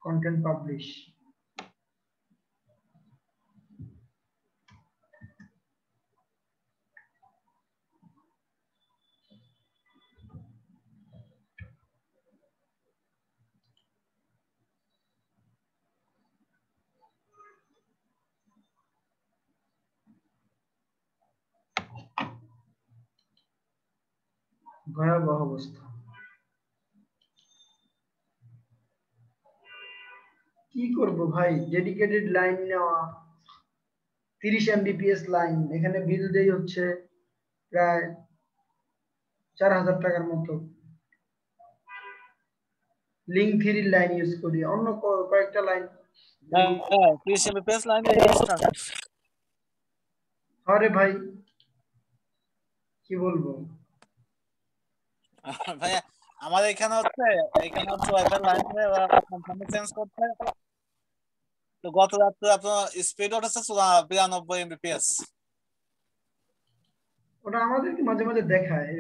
কন্টেন্ট পাবলিশ, ভয়াবহ অবস্থা। কি করব ভাই, ডেডিকেটেড লাইন নেওয়া 30 Mbps লাইন, এখানে বিল দেই হচ্ছে প্রায় 4000 টাকার মতো। লিঙ্ক 3 লাইন ইউজ করি, অন্য কয়েকটা লাইন। হ্যাঁ 30 Mbps লাইন ইউজ না। আরে ভাই কি বলবো ভাইয়া আমাদের এখানে হচ্ছে ওয়াইফাই লাইন কোম্পানি চেঞ্জ করতে, তো গত রাত্রে আপনার স্পিড হচ্ছে 92 Mbps। ওটা আমাদেরকে মাঝে মাঝে দেখায়।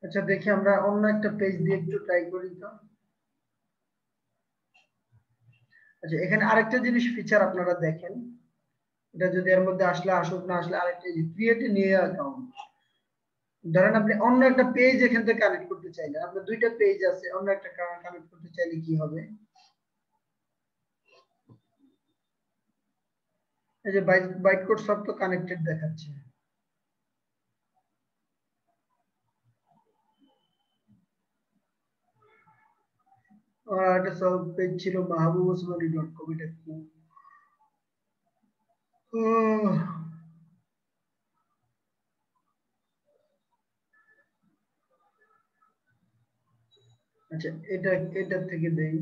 আচ্ছা দেখি আমরা অন্য একটা পেজ দিয়ে একটু ট্রাই করি তো। আচ্ছা এখানে আরেকটা জিনিস ফিচার আপনারা দেখেন, এটা যদি এর মধ্যে আসলে আসুক, না আসলে আরেকটা ক্রিয়েট এ নিউ অ্যাকাউন্ট। ধরেন আপনি অন্য একটা পেজ এখান থেকে কানেক্ট করতে চাইলেন, আপনার দুইটা পেজ আছে, অন্য একটা কানেক্ট করতে চাইলে কি হবে, এই যে বাইট কোড সব তো কানেক্টেড দেখাচ্ছে। একটা সব পেজ ছিল mahabubosmani.com, এটা কি? আচ্ছা এটা থেকে দেই,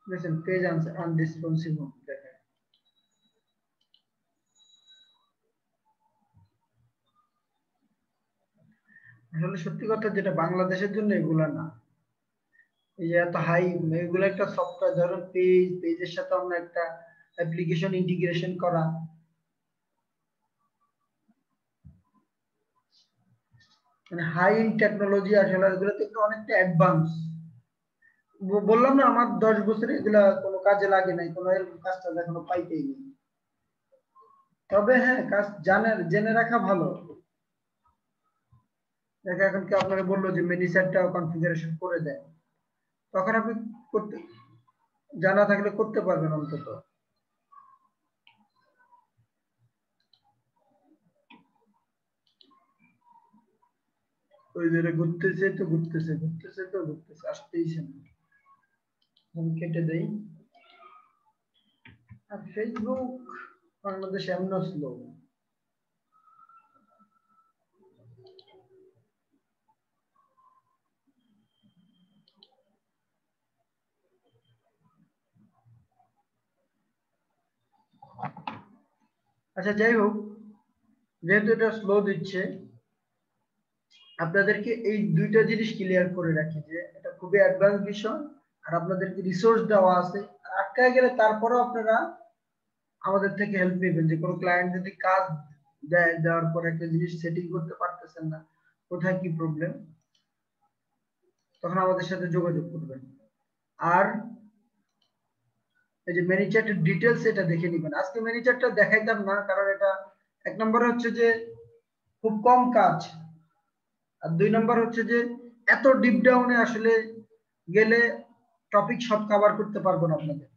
দেখেন পেজ আনরেসপন্সিভ দেখায়। আসলে সত্যি কথা যেটা বাংলাদেশের জন্য এগুলা না, এই যে এত হাই, এগুলো একটা সফটওয়্যার, ধরুন পেজের সাথে আমরা একটা অ্যাপ্লিকেশন ইন্টিগ্রেশন করা, মানে হাই ইন টেকনোলজি। আসলে এগুলো তো একটু অনেকটা অ্যাডভান্স। বললাম না আমার 10 বছর এগুলা কোনো কাজে লাগে নাই, কোনো এরকম কাজটা এখনো পাইতেই নেই। তবে হ্যাঁ কাজ জেনে রাখা ভালো। দেখে এখন কি আপনারা বললো যে মেনি সেটটা কনফিগারেশন করে দেয়, তখন আপনি করতে জানা থাকলে করতে পারবেন অন্তত। ওই যে ঘুরতেছে আসতেইছে না, আমি কেটে দেই। আর ফেসবুক বাংলাদেশ এমন স্লো। আচ্ছা যাই হোক, যেহেতু এটা স্লো দিচ্ছে, আপনাদেরকে এই দুইটা জিনিস ক্লিয়ার করে রাখি যে এটা খুবই অ্যাডভান্স বিষয়, আর আপনাদেরকে রিসোর্স দেওয়া আছে। আটকায় গেলে তারপরেও আপনারা আমাদের থেকে হেল্প নেবেন। যে কোনো ক্লায়েন্ট যদি কাজ দেওয়ার পর একটা জিনিস সেটিং করতে পারতেছেন না, কোথায় কি প্রবলেম, তখন আমাদের সাথে যোগাযোগ করবেন। আর এই যে ম্যানেজারের ডিটেলস এটা দেখে নেবেন। আজকে ম্যানেজারটা দেখাইতাম না, কারণ এটা এক নম্বর হচ্ছে যে খুব কম কাজ, আর দুই নম্বর হচ্ছে যে এত ডিপ ডাউনে আসলে গেলে টপিক সব কভার করতে পারবো না আপনাদের,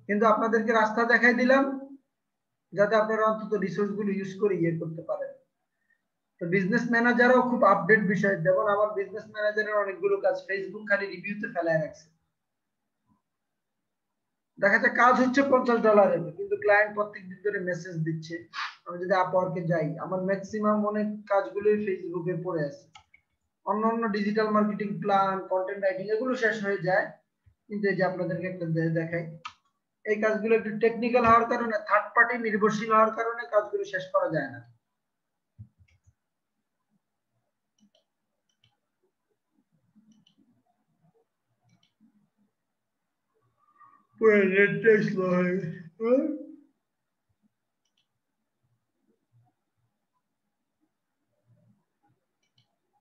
কিন্তু আপনাদেরকে রাস্তা দেখাই দিলাম যাতে আপনারা অন্তত রিসোর্স গুলো ইউজ করে ইয়ে করতে পারেন। তো বিজনেস ম্যানেজারও খুব আপডেট বিষয়, যেমন আমার বিজনেস ম্যানেজারের অনেকগুলো কাজ ফেসবুক খালি রিভিউতে ফেলায় রাখছে, দেখা যায় কাজ হচ্ছে $50 কিন্তু ক্লায়েন্ট প্রত্যেকদিন ধরে মেসেজ দিচ্ছে। আমি যদি আপওয়ার্কে যাই আমার ম্যাক্সিমাম অনেক কাজগুলোই ফেসবুকে পড়ে আছে। অন্যান্য digital marketing plan, content writing এগুলো শেষ হয়ে যায়, কিন্তু এই যে আপনাদেরকে একটা দেখাই, এই কাজগুলো একটু টেকনিক্যাল হওয়ার কারণে, থার্ড পার্টি নির্ভরশীল হওয়ার কারণে কাজগুলো শেষ করা যায় না।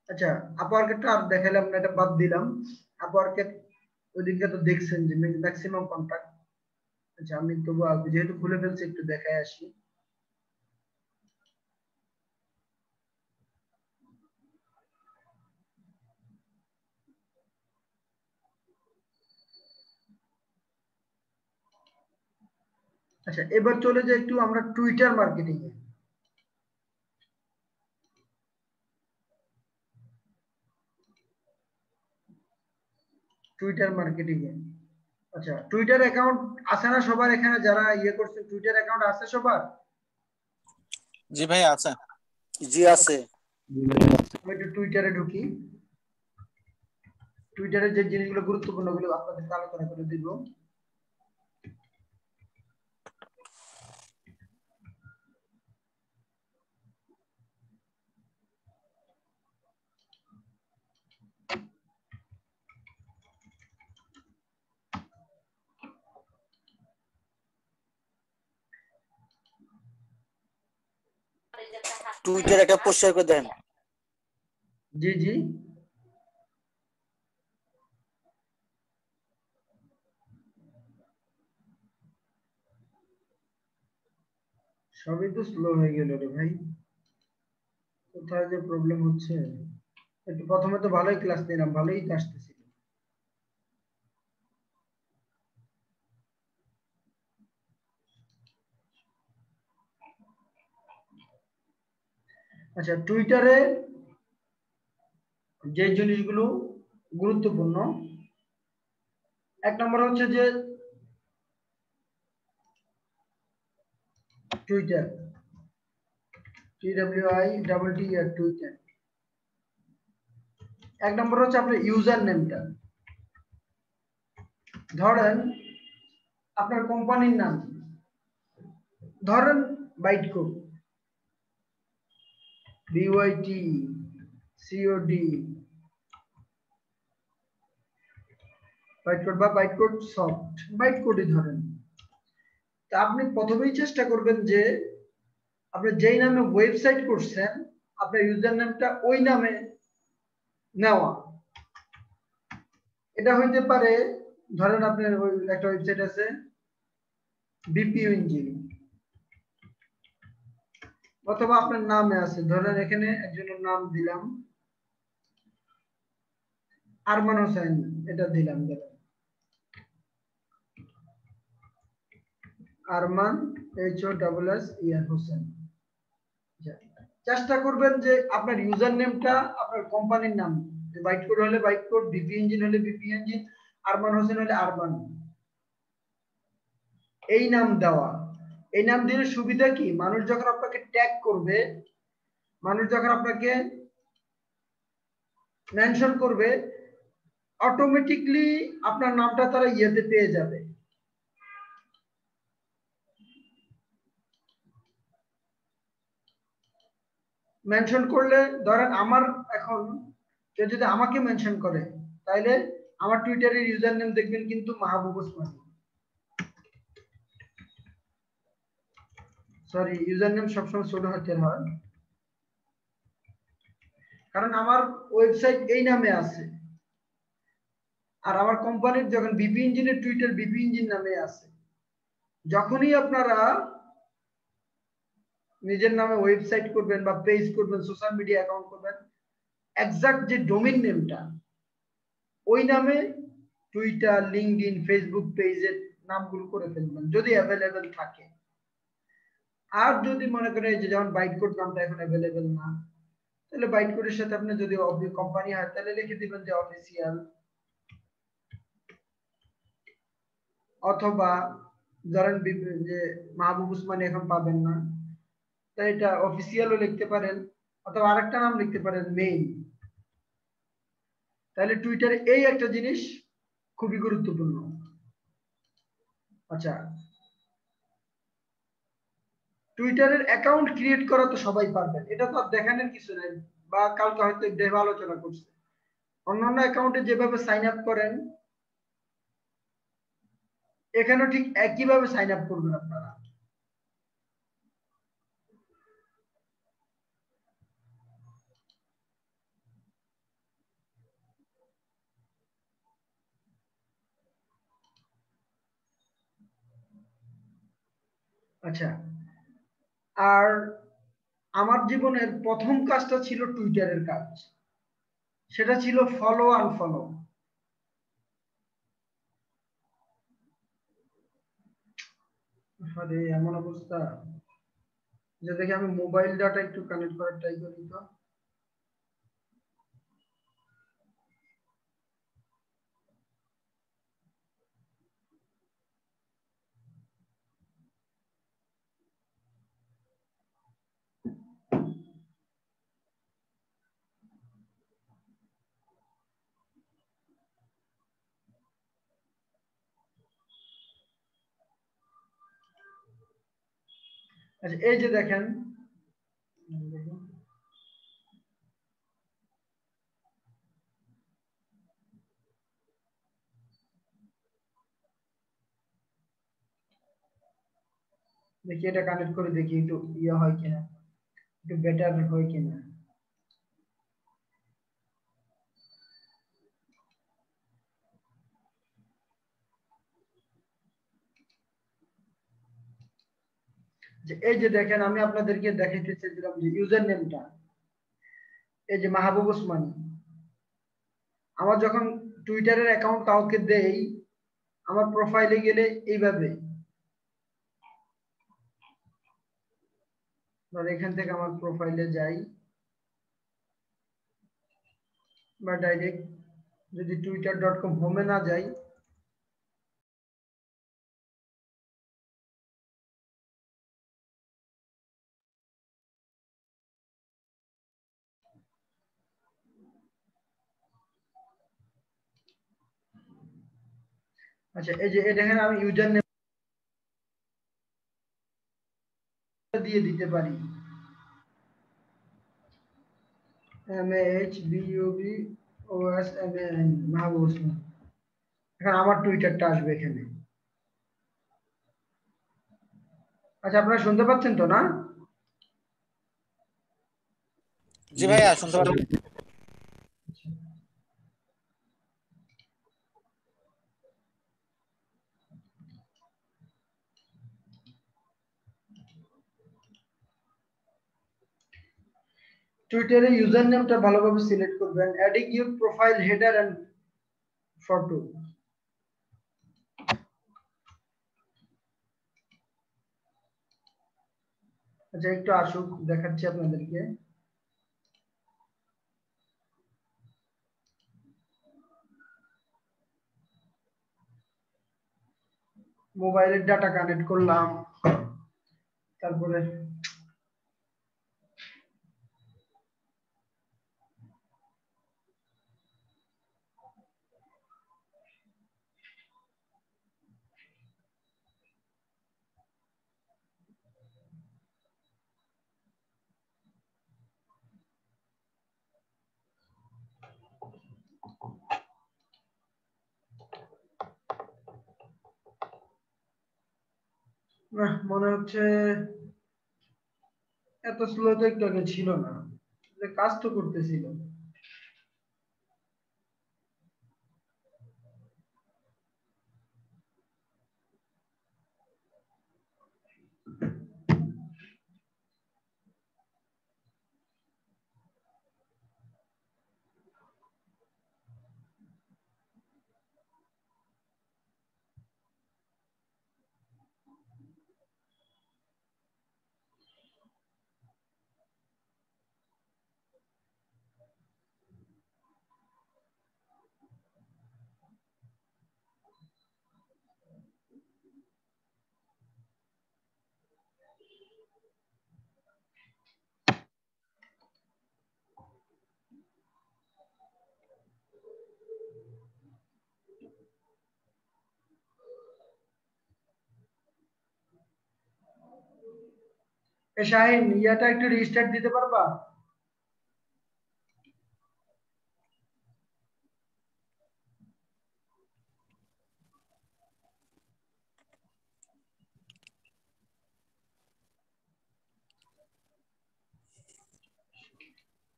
আচ্ছা, আপওয়ার্কেরটা আর দেখালাম না, এটা বাদ দিলাম। আপওয়ার্কের ওইদিকে তো দেখছেন যে ম্যাক্সিমাম কন্ট্যাক্ট। আচ্ছা, আমি তবু যেহেতু খুলে ফেলছি একটু দেখায় আসি। আচ্ছা, এবার চলে যাই একটু আমরা টুইটার মার্কেটিং এ। টুইটার মার্কেটিং এ আচ্ছা, টুইটার অ্যাকাউন্ট আছে না সবার? এখানে যারা ইয়ে করছে টুইটার অ্যাকাউন্ট আছে সবার? জি ভাই আছে। জি আছে। আমি একটু টুইটারে ঢুকি। টুইটারে যে জিনিসগুলো গুরুত্বপূর্ণ গুলো আপনাদেরকে আলোচনা করে দিব। টুইটার একটা পোস্ট শেয়ার করে দেন। জি জি, সবই তো স্লো হয়ে গেল রে ভাই, কোথায় যে প্রবলেম হচ্ছে। একটু প্রথমে তো ভালোই ক্লাস নিলাম, ভালোই তো আসতেছিল। আচ্ছা, টুইটারে যে জিনিসগুলো গুরুত্বপূর্ণ, এক নম্বর হচ্ছে যে টুইটার, TWITTER টুইটার। এক নম্বর হচ্ছে আপনার ইউজার নেমটা। ধরেন আপনার কোম্পানির নাম, ধরেন বাইটকো, BYTCOD, বাইটকোড বা বাইটকোড সফট, বাইটকোডই ধরেন। তা আপনি প্রথমেই চেষ্টা করবেন যে আপনি যেই নামে ওয়েবসাইট করছেন আপনার ইউজার নেমটা ওই নামে নেওয়া। এটা হইতে পারে, ধরেন আপনার ওই একটা ওয়েবসাইট আছে BPO ইঞ্জিন, অথবা আপনার নামে আছে, ধরেন এখানে একজনের নাম দিলাম আরমান হোসেন, এটা দিলাম, ধরেন আরমান HOSS হোসেন। চেষ্টা করবেন যে আপনার ইউজার নেমটা আপনার কোম্পানির নাম, বাইটকোড হলে বাইটকোড, বিপি ইঞ্জিন হলে বিপি ইঞ্জিন, আরমান হোসেন হলে আরমান, এই নাম দেওয়া। এই নাম দিলে সুবিধা কি, মানুষ যখন আপনাকে ট্যাগ করবে, মানুষ যখন আপনাকে মেনশন করবে, অটোমেটিকলি আপনার নামটা তারা ইয়েতে পেয়ে যাবে। মেনশন করলে, ধরেন আমার এখন কেউ যদি আমাকে মেনশন করে, তাইলে আমার টুইটারের ইউজার নেম দেখবেন কিন্তু মাহবুব ওসমানী, সরি ইউজার নেম সবসময় ছোট হাতের হয়, কারণ আমার ওয়েবসাইট এই নামে আছে, আর আমার কোম্পানির যখন বিপি ইঞ্জিনের টুইটার বিপি ইঞ্জিন নামে আছে। যখনই আপনারা নিজের নামে ওয়েবসাইট করবেন বা পেজ করবেন, সোশ্যাল মিডিয়া অ্যাকাউন্ট করবেন, এক্সাক্ট যে ডোমেইন নেমটা ওই নামে টুইটার, লিঙ্কডইন, ফেসবুক পেজের নামগুলো করে ফেলবেন যদি অ্যাভেলেবেল থাকে। আর যদি মনে করেন যে যেমন বাইটকোড নামটা এখন অ্যাভেলেবেল না, তাহলে বাইটকোডের সাথে আপনি যদি কোম্পানি হয় তাহলে লিখে দিবেন যে অফিসিয়াল। অথবা ধরেন যে মাহবুব উসমানী এখন পাবেন না, তাই এটা অফিসিয়ালও লিখতে পারেন, অথবা আরেকটা নাম লিখতে পারেন মেইন। তাহলে টুইটারে এই একটা জিনিস খুবই গুরুত্বপূর্ণ। আচ্ছা, টুইটারের অ্যাকাউন্ট ক্রিয়েট করা তো সবাই পারবেন, এটা তো আর দেখানোর কিছু নেই, বা কালকে হয়তো দেহ আলোচনা করছে। অন্যান্য অ্যাকাউন্টে যেভাবে সাইন আপ করেন এখানেও ঠিক একইভাবে সাইন আপ করবেন আপনারা। আচ্ছা, আর আমার জীবনের প্রথম কাজটা ছিল টুইটারের কাজ, সেটা ছিল ফলো আনফলো। আরে এমন অবস্থা যে দেখে আমি মোবাইল ডাটা একটু কানেক্ট করার ট্রাই করি তো। আচ্ছা, এই যে দেখেন, দেখি এটা কানেক্ট করে দেখি একটু ইয়ে হয় কিনা, একটু বেটার হয় কিনা। যে এই যে দেখেন, আমি আপনাদেরকে দেখাইতে চেয়েছিলাম যে ইউজার নেমটা, এই যে মাহবুব ওসমানী। আমার যখন টুইটারের অ্যাকাউন্ট কাউকে দেই, আমার প্রোফাইলে গেলে এইভাবে, ধর এখান থেকে আমার প্রোফাইলে যাই, বা ডাইরেক্ট যদি twitter.com হোমে না যাই, আচ্ছা এই যে এটা এখানে আমি ইউজার নেম দিয়ে দিতে পারি, MAHBUBOSMAN, মাহবুব ওসমান। এখন আমার টুইটারটা আসবে এখানে। আচ্ছা, আপনারা শুনতে পাচ্ছেন তো না? জি ভাইয়া শুনতে পাচ্ছি। টুইটারে ইউজার নেমটা ভালোভাবে সিলেক্ট করবেন, adding your profile header and photo. আচ্ছা, একটু আসুক, দেখাচ্ছি আপনাদেরকে। মোবাইলের ডাটা কানেক্ট করলাম, তারপরে মনে হচ্ছে এত স্লো তো একটু আগে ছিল না, কাজ তো করতেছিল। শাহিন ইয়াটা একটু রিস্টার্ট দিতে পারবা?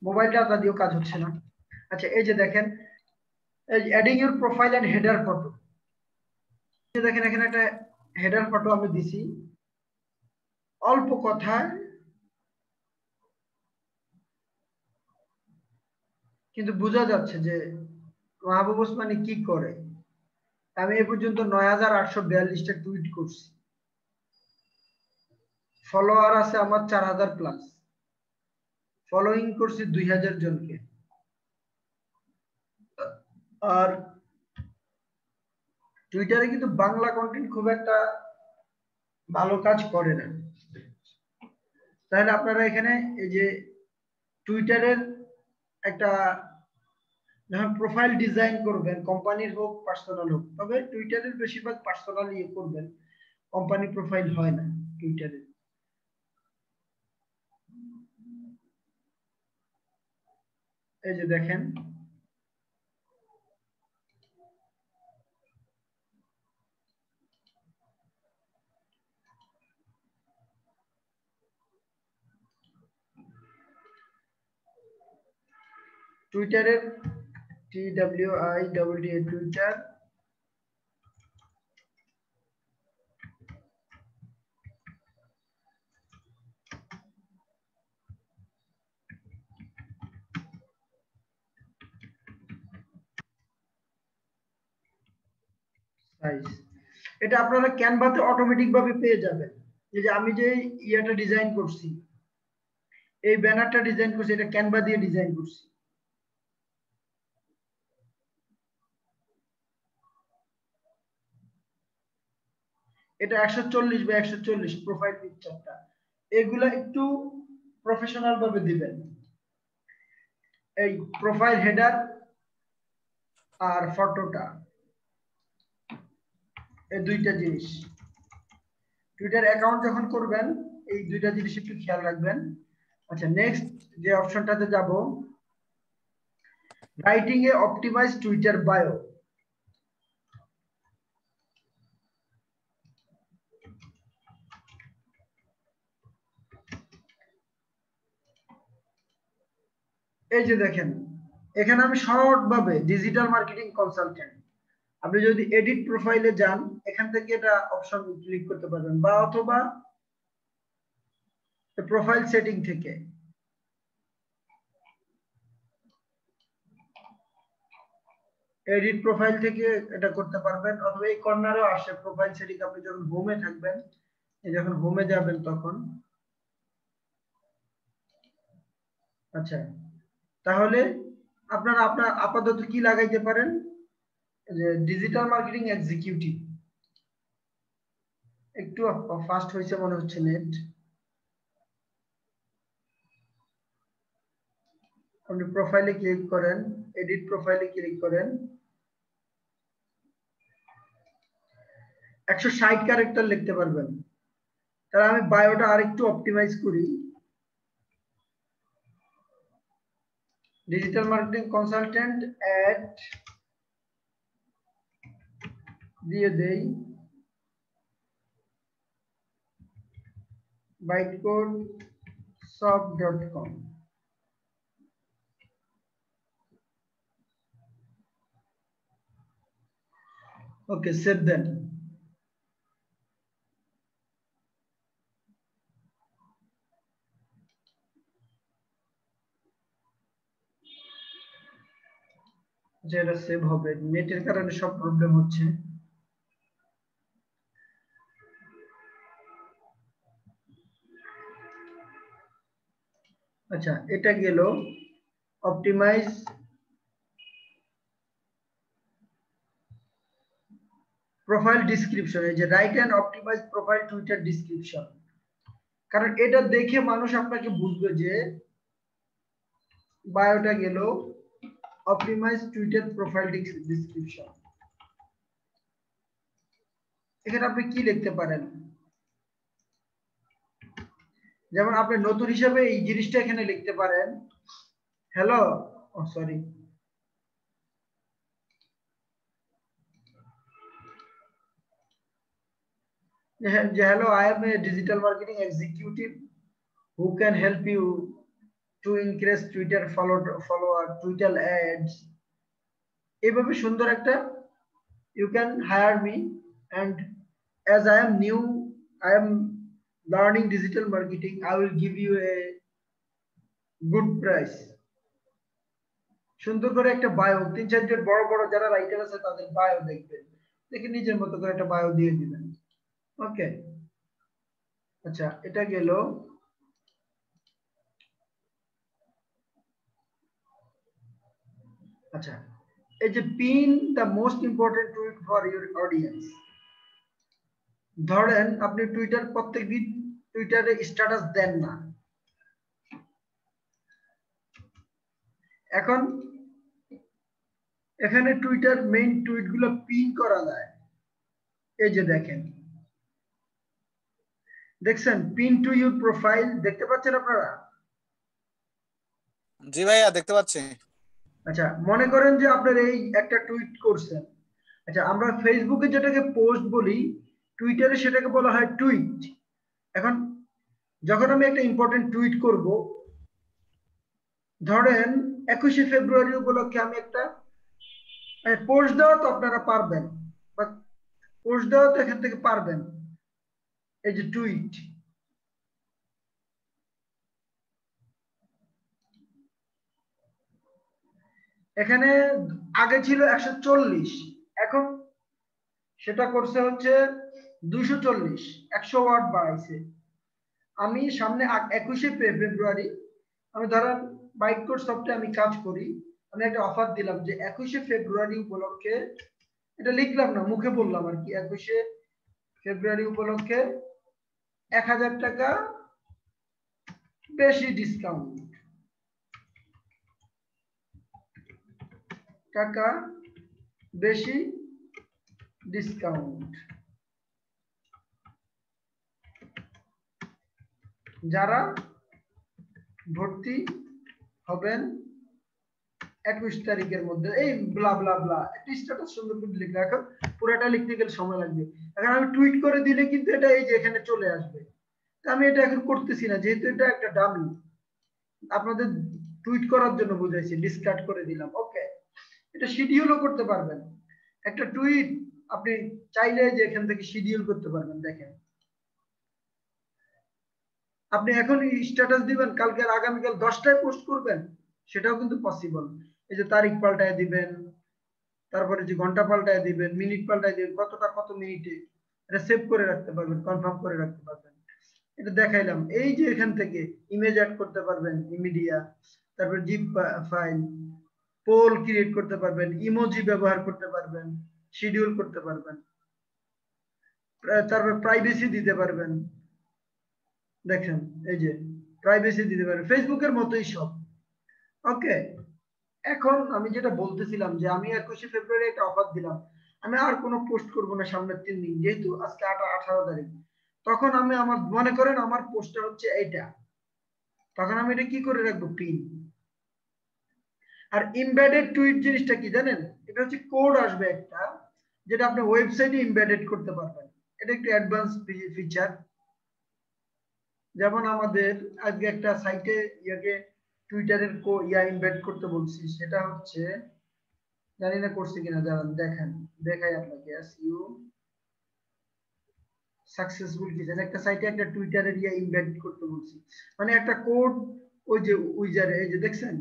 মোবাইলটা দিয়েও কাজ হচ্ছে না। আচ্ছা এই যে দেখেন, এই adding your profile and header photo, দেখেন এখানে একটা হেডার ফটো আমি দিছি, অল্প কথায় কিন্তু বোঝা যাচ্ছে যে মাহবুব ওসমানী কি করে। আমি এ পর্যন্ত ৯,৮৪২টা টুইট করছি, ফলোয়ার আছে আমার ৪,০০০ প্লাস, ফলোইং করছি ২,০০০ জনকে। আর টুইটারে কিন্তু বাংলা কন্টেন্ট খুব একটা ভালো কাজ করে না। তাহলে আপনারা এখানে এই যে টুইটারের একটা যখন প্রোফাইল ডিজাইন করবেন, কোম্পানির হোক পার্সোনাল হোক, তবে টুইটারের বেশিরভাগ পার্সোনাল ইয়ে করবেন, কোম্পানি প্রোফাইল হয় না টুইটারে। এই যে দেখেন টুইটারের TWITT টুইটার, সাইজ, এটা আপনারা ক্যানভাতে অটোমেটিক ভাবে পেয়ে যাবেন। এই যে আমি যে ইয়াটা ডিজাইন করছি, এই ব্যানারটা ডিজাইন করছি, এটা ক্যানভা দিয়ে ডিজাইন করছি। এটা 140 বাই 140 প্রোফাইল পিকচারটা, এগুলা একটু প্রফেশনাল ভাবে দিবেন। এই প্রোফাইল হেডার আর ফটোটা, এই দুইটা জিনিস টুইটার অ্যাকাউন্ট যখন করবেন এই দুইটা জিনিস একটু খেয়াল রাখবেন। আচ্ছা নেক্সট যে অপশনটাতে যাব, রাইটিং এ অপটিমাইজ টুইটার বায়ো। এই যে দেখেন এখানে আমি শর্ট ভাবে ডিজিটাল মার্কেটিং কনসালটেন্ট, আপনি যদি এডিট প্রোফাইলে যান এখান থেকে এটা অপশন ক্লিক করতে পারবেন, বা অথবা প্রোফাইল সেটিং থেকে এডিট প্রোফাইল থেকে এটা করতে পারবেন, অথবা এই কর্নারেও আসে প্রোফাইল সেটিং। আপনি যখন হোমে থাকবেন, এই যখন হোমে যাবেন তখন, আচ্ছা তাহলে আপনারা আপনার আপাতত কি লাগাইতে পারেন, যে ডিজিটাল মার্কেটিং এক্সিকিউটিভ। একটু ফাস্ট হয়েছে মনে হচ্ছে নেট। আপনি প্রোফাইলে ক্লিক করেন, এডিট প্রোফাইলে ক্লিক করেন, 160 ক্যারেক্টার লিখতে পারবেন। তাহলে আমি বায়োটা আরেকটু অপটিমাইজ করি, ডিজিটাল মার্কেটিং কনসালটেন্ট এট দিয়ে দেই bytecodeshop.com। ওকে সেভ দেন। যেটা সেভ হবে, নেটের কারণে সব প্রবলেম হচ্ছে। আচ্ছা এটা গেল অপটিমাইজ প্রোফাইল ডিসক্রিপশন, এই যে write and optimize profile Twitter description, কারণ এটা দেখে মানুষ আপনাকে বুঝবে যে বায়োটা গেল অপটিমাইজ টুইটার প্রোফাইল ডিসক্রিপশন। এখানে আপনি কি লিখতে পারেন, যেমন আপনি নতুন হিসাবে এই জিনিসটা এখানে লিখতে পারেন, hello, sorry, hello, I am a digital marketing executive who can help you to increase Twitter follower, Twitter ads. এভাবে সুন্দর একটা, you can hire me, and as I am new, I am learning digital marketing, I will give you a good price. সুন্দর করে একটা বায়ো, 3-4 জন বড় বড় যারা রাইটার আছে তাদের বায়ো দেখবেন, দেখে নিজের মতো করে একটা বায়ো দিয়ে দিবেন। ওকে, আচ্ছা, এটা গেল। আচ্ছা, এই যে pin the most important tweet for your audience. ধরেন আপনি টুইটার প্রত্যেকদিন টুইটারে স্ট্যাটাস দেন না, এখন এখানে টুইটার মেইন টুইট গুলো পিন করা যায়। এই যে দেখেন, দেখছেন পিন টু ইউর প্রোফাইল, দেখতে পাচ্ছেন আপনারা? জি ভাইয়া দেখতে পাচ্ছি। আচ্ছা, মনে করেন যে আপনার এই একটা টুইট করছেন, আচ্ছা আমরা ফেসবুকে যেটাকে পোস্ট বলি, টুইটারে সেটাকে বলা হয় টুইট। এখন যখন আমি একটা ইম্পর্টেন্ট টুইট করব, ধরেন 21শে ফেব্রুয়ারি উপলক্ষে আমি একটা পোস্ট দেওয়া, তো আপনারা পারবেন, বা পোস্ট দেওয়া তো এখান থেকে পারবেন। এই যে টুইট, এখানে আগে ছিল 140, এখন সেটা করছে হচ্ছে 240, 100 ওয়ার্ড বাড়াইছে। আমি সামনে 21শে ফেব্রুয়ারি, আমি ধরেন বাইট কোড সফটে আমি কাজ করি, আমি একটা অফার দিলাম যে 21শে ফেব্রুয়ারি উপলক্ষে, এটা লিখলাম না, মুখে বললাম আর কি, 21শে ফেব্রুয়ারি উপলক্ষে 1000 টাকা বেশি ডিসকাউন্ট, টাকা বেশি ডিসকাউন্ট, যারা ভর্তি হবেন 21 তারিখের মধ্যে, এই ব্লা ব্লা ব্লা একটা স্ট্যাটাস সুন্দর করে লিখে। এখন পুরোটা লিখতে গেলে সময় লাগবে, এখন আমি টুইট করে দিলে কিন্তু এটা এই যে এখানে চলে আসবে। আমি এটা এখন করতেছি না, যেহেতু এটা একটা ডামি, আপনাদের টুইট করার জন্য বুঝাইছি, ডিসকার্ড করে দিলাম। ওকে, এটা শিডিউলও করতে পারবেন, একটা টুইট আপনি চাইলে যে এখান থেকে শিডিউল করতে পারবেন। দেখেন, আপনি এখন স্ট্যাটাস দিবেন, কালকে আগামীকাল 10টায় পোস্ট করবেন, সেটাও কিন্তু পসিবল। এই যে তারিখ পাল্টায় দিবেন, তারপরে যে ঘন্টা পাল্টায় দিবেন, মিনিট পাল্টায় দিবেন, কতটা কত মিনিটে, এটা সেভ করে রাখতে পারবেন, কনফার্ম করে রাখতে পারবেন। এটা দেখাইলাম। এই যে এখান থেকে ইমেজ অ্যাড করতে পারবেন, ইমিডিয়া, তারপর জিপ ফাইল, পোল ক্রিয়েট করতে পারবেন, ইমোজি ব্যবহার করতে পারবেন, শিডিউল করতে পারবেন, তারপর প্রাইভেসি দিতে পারবেন। দেখেন, এই যে প্রাইভেসি দিতে পারবেন, ফেসবুকের মতোই সব। ওকে, এখন আমি যেটা বলতেছিলাম যে আমি 21শে ফেব্রুয়ারি একটা অফার দিলাম, আমি আর কোনো পোস্ট করব না সামনের 3 দিন, যেহেতু আজকে 18 তারিখ। তখন আমি আমার মনে করেন আমার পোস্টটা হচ্ছে এইটা, তখন আমি এটা কি করে রাখবো, পিন। আর এমবেডেড টুইট জিনিসটা কি জানেন? এটা হচ্ছে কোড আসবে একটা, যেটা আপনি ওয়েবসাইটে এমবেডেড করতে পারবেন। এটা একটু অ্যাডভান্স ফিচার। যেমন আমাদের আজকে একটা সাইটে ইয়াকে টুইটারের এমবেড করতে বলছি, সেটা হচ্ছে, জানি না করছে কিনা, জানান, দেখেন, দেখাই আপনাকে। এসইউ সাকসেসফুল কিচেন, একটা সাইটে একটা টুইটারের এমবেড করতে বলছি, মানে একটা কোড, ওই যে উইজারে, এই যে দেখছেন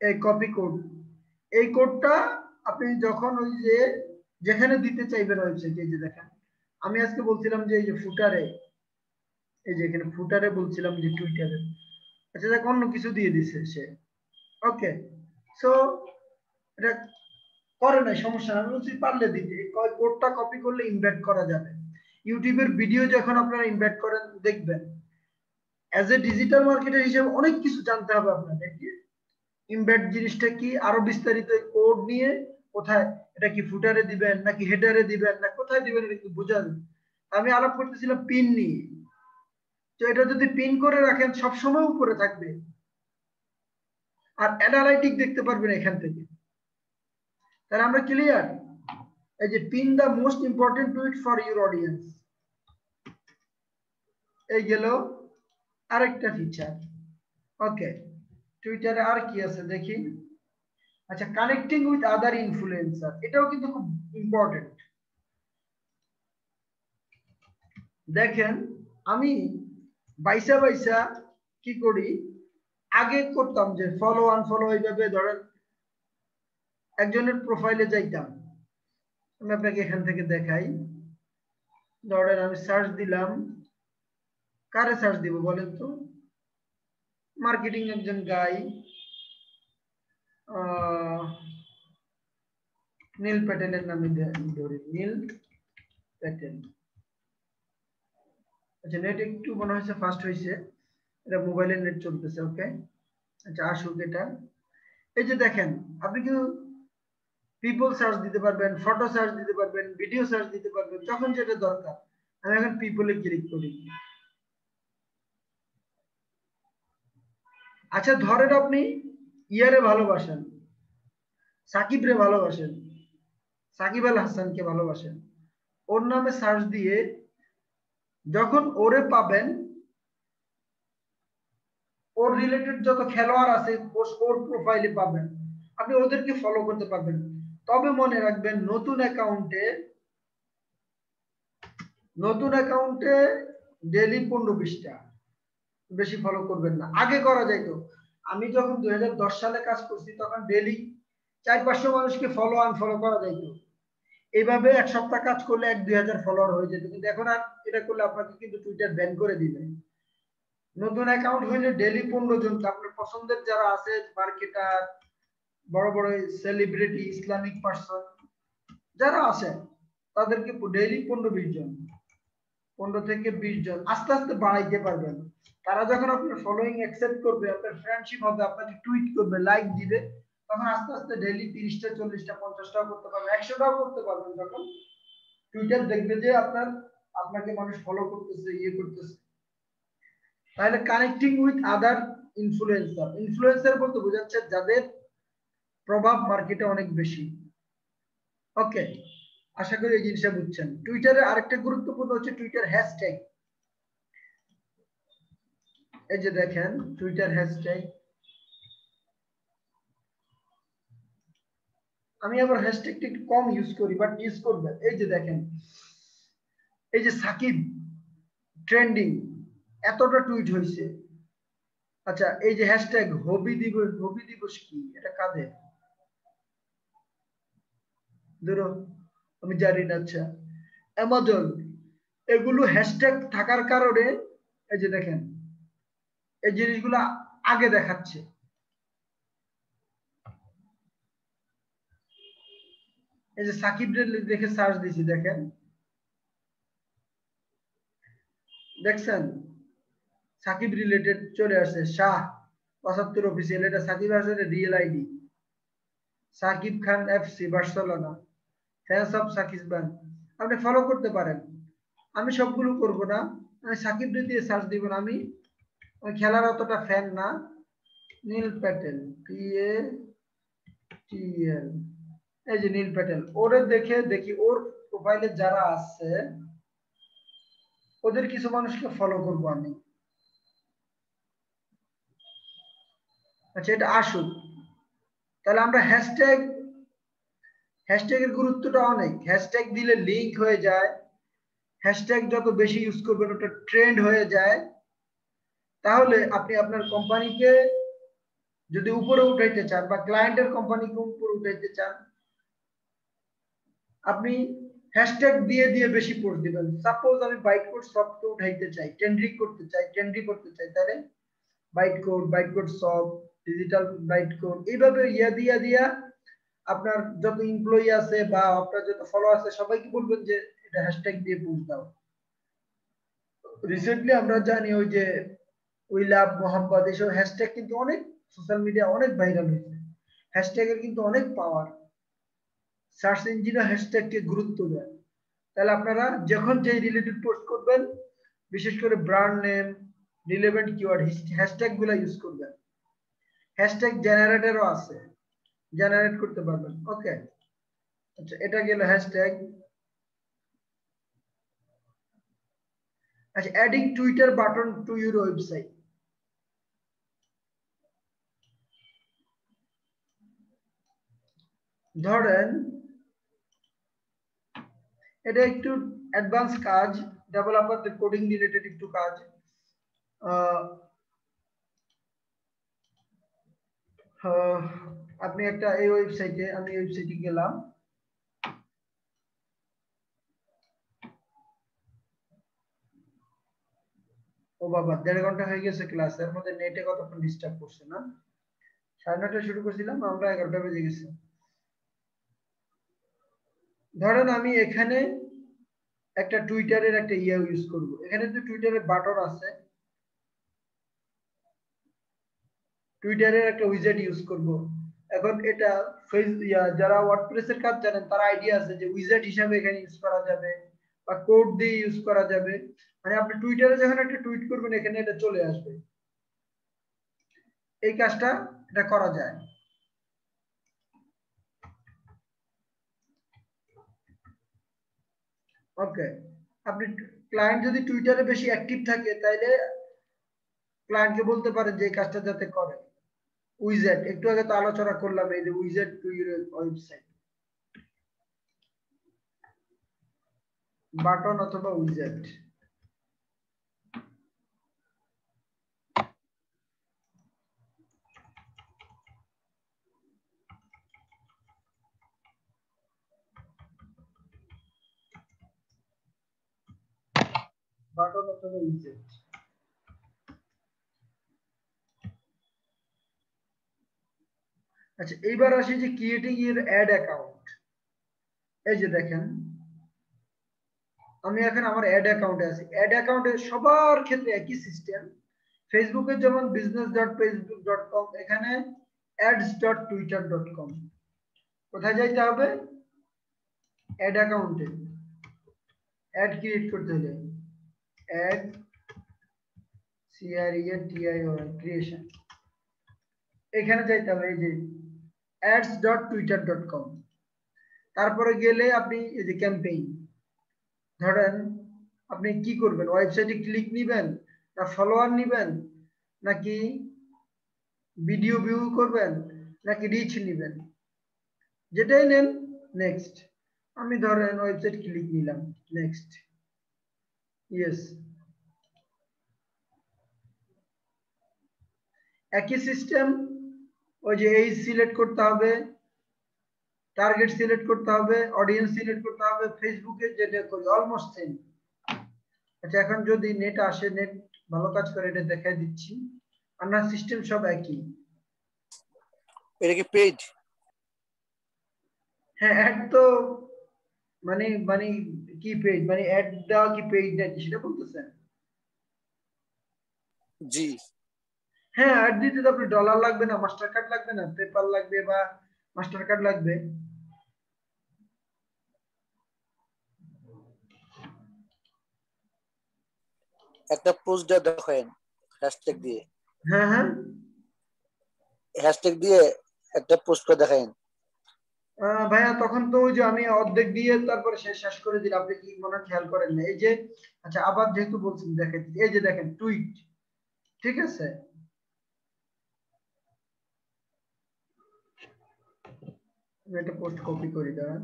এই কপি কোড, এই কোডটা আপনি যখন ওই যে যেখানে দিতে চাইবেন ওয়েবসাইটে, এই যে দেখেন, আমি আজকে বলছিলাম যে এই যে ফুটারে, এই যে এখানে ফুটারে বলছিলাম যে টুইটারে, আচ্ছা দেখ অন্য কিছু দিয়ে দিছে সে। ওকে, সো এটা করে নাই, সমস্যা না, আমি বলছি পারলে দিতে, কোডটা কপি করলে ইমবেড করা যাবে। ইউটিউবের ভিডিও যখন আপনারা ইমবেড করেন দেখবেন, অ্যাজ এ ডিজিটাল মার্কেটার হিসেবে অনেক কিছু জানতে হবে আপনাদের, ইমবেড জিনিসটা কি, আরো বিস্তারিত কোড নিয়ে কোথায়, এটা কি ফুটারে দিবেন নাকি হেডারে দিবেন না কোথায় দিবেন, এটা কি বোঝান। আমি আলাপ করতেছিলাম পিন নিয়ে, তো এটা যদি পিন করে রাখেন সব সময় উপরে থাকবে আর অ্যানালাইটিক দেখতে পারবেন এখান থেকে তাহলে আমরা ক্লিয়ার এই যে pin the most important tweet for your audience এই গেল আরেকটা ফিচার ওকে টুইটারে আর কি আছে দেখি আচ্ছা কানেক্টিং উইথ আদার ইনফ্লুয়েন্সার এটাও কিন্তু খুব ইম্পর্টেন্ট দেখেন আমি বাইসা কি করি আগে করতাম যে ফলো আনফলো এইভাবে ধরেন একজনের প্রোফাইলে যাইতাম আমি আপনাকে এখান থেকে দেখাই ধরেন আমি সার্চ দিলাম কারে সার্চ দিব বলেন তো মার্কেটিং একজন গাই নীল প্যাটেলের নামে ধরি নীল প্যাটেল আচ্ছা নেট একটু মনে হচ্ছে ফাস্ট হয়েছে এটা মোবাইলের নেট চলতেছে ওকে আচ্ছা আসুক এটা এই যে দেখেন আপনি কিন্তু পিপল সার্চ দিতে পারবেন ফটো সার্চ দিতে পারবেন ভিডিও সার্চ দিতে পারবেন যখন যেটা দরকার আমি এখন পিপলে ক্লিক করি আচ্ছা ধরেন আপনি ইয়ারে ভালোবাসেন সাকিব রে ভালোবাসেন সাকিব আল হাসানকে ভালোবাসেন ওর নামে সার্চ দিয়ে যখন ওরে পাবেন ওর রিলেটেড যত খেলোয়াড় আছে ওর প্রোফাইলে পাবেন আপনি ওদেরকে ফলো করতে পারবেন তবে মনে রাখবেন নতুন অ্যাকাউন্টে ডেইলি 15-20টা বেশি ফলো করবেন না আগে করা যাইতো আমি যখন 2010 সালে কাজ করছি তখন ডেইলি 400-500 মানুষকে ফলো আনফলো করা যাইতো এইভাবে এক সপ্তাহ কাজ করলে 1-2000 ফলোয়ার হয়ে যেত কিন্তু এখন আর এটা করলে আপনাকে কিন্তু টুইটার ব্যান করে দিবে নতুন অ্যাকাউন্ট হইলে ডেইলি 15 জন আপনার পছন্দের যারা আছে মার্কেটার বড় বড় সেলিব্রিটি ইসলামিক পারসন যারা আছে তাদেরকে ডেইলি 15-20 জন 15 থেকে 20 জন আস্তে আস্তে বাড়াইতে পারবেন তারা যখন আপনার ফলোইং অ্যাকসেপ্ট করবে আপনার ফ্রেন্ডশিপ হবে আপনাকে টুইট করবে লাইক দিবে তখন আস্তে আস্তে ডেইলি 30টা 40টা 50টাও করতে পারবেন 100টাও করতে পারবেন যখন টুইটার দেখবে যে আপনাকে মানুষ ফলো করতেছে করতেছে তাহলে কানেক্টিং উইথ আদার ইনফ্লুয়েন্সার বলতে বোঝাচ্ছে যাদের প্রভাব মার্কেটে অনেক বেশি ওকে আশা করি এই জিনিসটা বুঝছেন টুইটারে আরেকটা গুরুত্বপূর্ণ হচ্ছে টুইটার হ্যাশট্যাগ এই যে দেখেন টুইটার হ্যাশট্যাগ আমি আবার হ্যাশট্যাগটা একটু কম ইউজ করি বাট ইউজ করবেন এই যে দেখেন এই যে সাকিব ট্রেন্ডিং এতটা টুইট হয়েছে আচ্ছা এই যে হ্যাশট্যাগ হবি দিবস কি এটা কাদের ধরো আমি জানি না আচ্ছা অ্যামাজন এগুলো হ্যাশট্যাগ থাকার কারণে এই যে দেখেন এই জিনিসগুলো আগে দেখাচ্ছে এই যে সাকিব দেখে সার্চ দিছি দেখেন দেখছেন সাকিব রিলেটেড চলে আসছে শাহ 75 অফিসিয়াল এটা সাকিব হাসানের real ID Sakib Khan FC Barcelona fans of Sakib Khan আপনি ফলো করতে পারেন আমি সবগুলো করব না আমি সাকিব দিয়ে সার্চ দিব না আমি খেলার অতটা ফ্যান না নীল প্যাটেল PATL এই যে নীল প্যাটেল ওরে দেখি ওর প্রোফাইলে যারা আছে ওদের কিছু মানুষকে ফলো করব আমি আচ্ছা এটা আসুক তাহলে আমরা হ্যাশট্যাগের গুরুত্বটা অনেক হ্যাশট্যাগ দিলে লিংক হয়ে যায় হ্যাশট্যাগ যত বেশি ইউজ করবেন ওটা ট্রেন্ড হয়ে যায় তাহলে আপনি আপনার কোম্পানিকে যদি উপরে উঠাইতে চান বা ক্লায়েন্টের কোম্পানিকে উপরে উঠাইতে চান আপনি হ্যাশট্যাগ দিয়ে বেশি পোস্ট দিবেন সাপোজ আমি বাইট কোড সফটকে উঠাইতে চাই ট্রেন্ডি করতে চাই তাহলে byte code soft digital byte code এইভাবে দিয়া আপনার যত এমপ্লয়ি আছে বা আপনার যত ফলো আছে সবাইকে বলবেন যে এটা হ্যাশট্যাগ দিয়ে পোস্ট দাও রিসেন্টলি আমরা জানি ওই যে উই লাভ মোহাম্মদ এইসব হ্যাশট্যাগ কিন্তু অনেক সোশ্যাল মিডিয়া অনেক ভাইরাল হয়েছে হ্যাশট্যাগের কিন্তু অনেক পাওয়ার সার্চ ইঞ্জিনও হ্যাশট্যাগকে গুরুত্ব দেয় তাহলে আপনারা যখন যে রিলেটেড পোস্ট করবেন বিশেষ করে brand name, relevant keyword, hashtag গুলো ইউজ করবেন। হ্যাশট্যাগ জেনারেটরও আছে, জেনারেট করতে পারবেন। ওকে, আচ্ছা এটা গেল হ্যাশট্যাগ। আচ্ছা, adding Twitter button to your website. ধরেন এটা একটু অ্যাডভান্স কাজ, ডেভেলপারদের কোডিং রিলেটেড একটু কাজ। আপনি একটা এই ওয়েবসাইটে, আমি ওয়েবসাইটে গেলাম, ও বাবা 1.5 ঘন্টা হয়ে গেছে ক্লাস, এর মধ্যে নেটে কতক্ষণ ডিস্টার্ব করছে না? 9:30 শুরু করছিলাম, আমরা 11টা বেজে গেছে। ধরেন আমি এখানে একটা টুইটারের একটা ইউজ করব। এখানে তো টুইটারের বাটন আছে, টুইটারের একটা উইজেট ইউজ করব। এখন এটা যারা ওয়ার্ডপ্রেসের কাজ জানেন তারা আইডিয়া আছে যে উইজেট হিসাবে এখানে ইউজ করা যাবে বা কোড দিয়ে ইউজ করা যাবে। মানে আপনি টুইটারে যখন একটা টুইট করবেন এখানে এটা চলে আসবে। এই কাজটা এটা করা যায়। ওকে, আপনি ক্লায়েন্ট যদি টুইটারে বেশি অ্যাক্টিভ থাকে তাইলে ক্লায়েন্টকে বলতে পারেন যে এই কাজটা যাতে করে। উইজেট একটু আগে তো আলোচনা করলাম, এই যে উইজেট টু ইউর ওয়েবসাইট, বাটন অথবা উইজেট। বাটন অথবা উইজেট। আচ্ছা, এইবার আসি যে ক্রিয়েটিং ইউর অ্যাড অ্যাকাউন্ট। এই যে দেখেন আমি এখন আমার অ্যাড অ্যাকাউন্টে আছি। অ্যাড অ্যাকাউন্টে সবার ক্ষেত্রে একই সিস্টেম। ফেসবুকে যেমন business.facebook.com, এখানে ads.twitter.com। কোথায় যাইতে হবে? অ্যাড অ্যাকাউন্টে। অ্যাড ক্রিয়েট করতে হলে অ্যাড ক্রিয়েশন, এখানে যাইতে হবে, এই যে ads.twitter.com। তারপরে গেলে আপনি এই যে ক্যাম্পেইন, ধরেন আপনি কি করবেন, ওয়েবসাইটে ক্লিক নিবেন না ফলোয়ার নিবেন নাকি ভিডিও ভিউ করবেন নাকি রিচ নিবেন, যেটাই নেন নেক্সট। আমি ধরেন ওয়েবসাইট ক্লিক নিলাম, নেক্সট, ইয়েস। একই সিস্টেম, ওই যে এই সিলেক্ট করতে হবে, টার্গেট সিলেক্ট করতে হবে, অডিয়েন্স সিলেক্ট করতে হবে, ফেসবুকে যেটা করি অলমোস্ট সেম। আচ্ছা, এখন যদি নেট আসে, নেট ভালো কাজ করে, এটা দেখাই দিচ্ছি। আপনার সিস্টেম সব একই। এটা কি পেজ? হ্যাঁ, অ্যাড তো মানে মানে কি পেজ, মানে অ্যাড দেওয়া কি পেজ নাকি সেটা বলতেছেন? জি। হ্যাঁ, অ্যাড দিতে তো আপনার ডলার লাগবে না, মাস্টার কার্ড লাগবে না, পেপাল লাগবে বা মাস্টার কার্ড লাগবে। একটা পোস্ট দেখেন হ্যাশট্যাগ দিয়ে, হ্যাঁ হ্যাঁ, হ্যাশট্যাগ দিয়ে একটা পোস্ট করে দেখেন। ভাইয়া তখন তো ওই যে আমি অর্ধেক দিয়ে তারপরে শেষ করে দিলাম, আপনি কি মনে খেয়াল করেন না? এই যে আচ্ছা, আবার যেহেতু বলছেন দেখেন, এই যে দেখেন টুইট, ঠিক আছে? আমি একটা পোস্ট কপি করি, দাঁড়ান।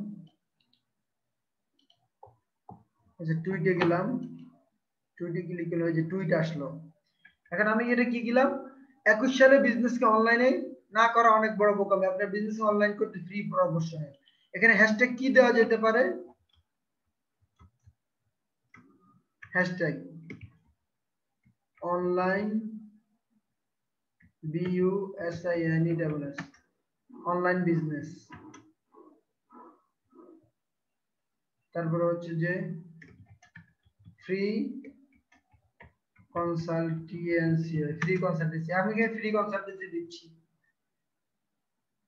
আচ্ছা, টুইটে গেলাম, টুইটে ক্লিক করলে ওই যে টুইট আসলো। এখন আমি এটা কি গেলাম, 21 সালে বিজনেসকে অনলাইনে না করা অনেক বড় বোকামি, আপনার বিজনেস অনলাইন করতে ফ্রি পরামর্শ নেই। এখানে হ্যাশট্যাগ কি দেওয়া যেতে পারে? Hashtag online BUSINESS, online business. তারপরে হচ্ছে যে ফ্রি কনসালটেন্সি, আমি এখানে ফ্রি কনসালটেন্সি দিচ্ছি।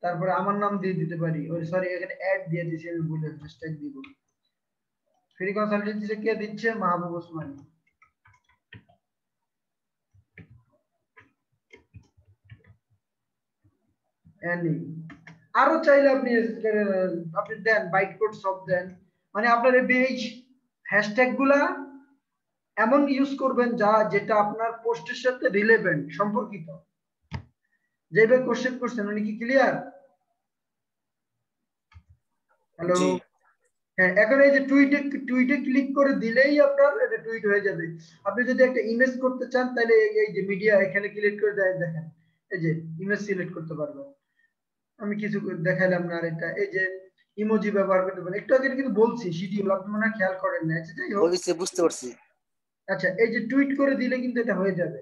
তারপরে আমার নাম দিয়ে দিতে পারি, সরি এখানে অ্যাড দিয়ে দিয়েছি আমি, ভুলে হ্যাশট্যাগ দিব। ফ্রি কনসালটেন্সি কে দিচ্ছে? মাহবুব ওসমানী। এনি আরো চাইলে আপনি আপনি দেন বাইট কোড সব দেন, মানে আপনার এই পেজ হ্যাশট্যাগ গুলা এমন ইউজ করবেন যেটা আপনার পোস্টের সাথে রিলেভেন্ট সম্পর্কিত। যেভাবে কোশ্চেন করছেন উনি কি ক্লিয়ার? হ্যালো, জি হ্যাঁ এখন এই যে টুইটে ক্লিক করে দিলেই আপনার এটা টুইট হয়ে যাবে। আপনি যদি একটা ইমেজ করতে চান তাহলে এই যে মিডিয়া এখানে ক্লিক করে দেখেন এই যে ইমেজ সিলেক্ট করতে পারবেন। আমি কিছু দেখাইলাম না, আর এটা এই যে ইমোজি ব্যবহার করতে পারেন, একটু আগে কিন্তু বলছি শিডিউল, আপনি মনে হয় খেয়াল করেন না। আচ্ছা যাই হোক, বুঝতে পারছি। আচ্ছা এই যে টুইট করে দিলে কিন্তু এটা হয়ে যাবে।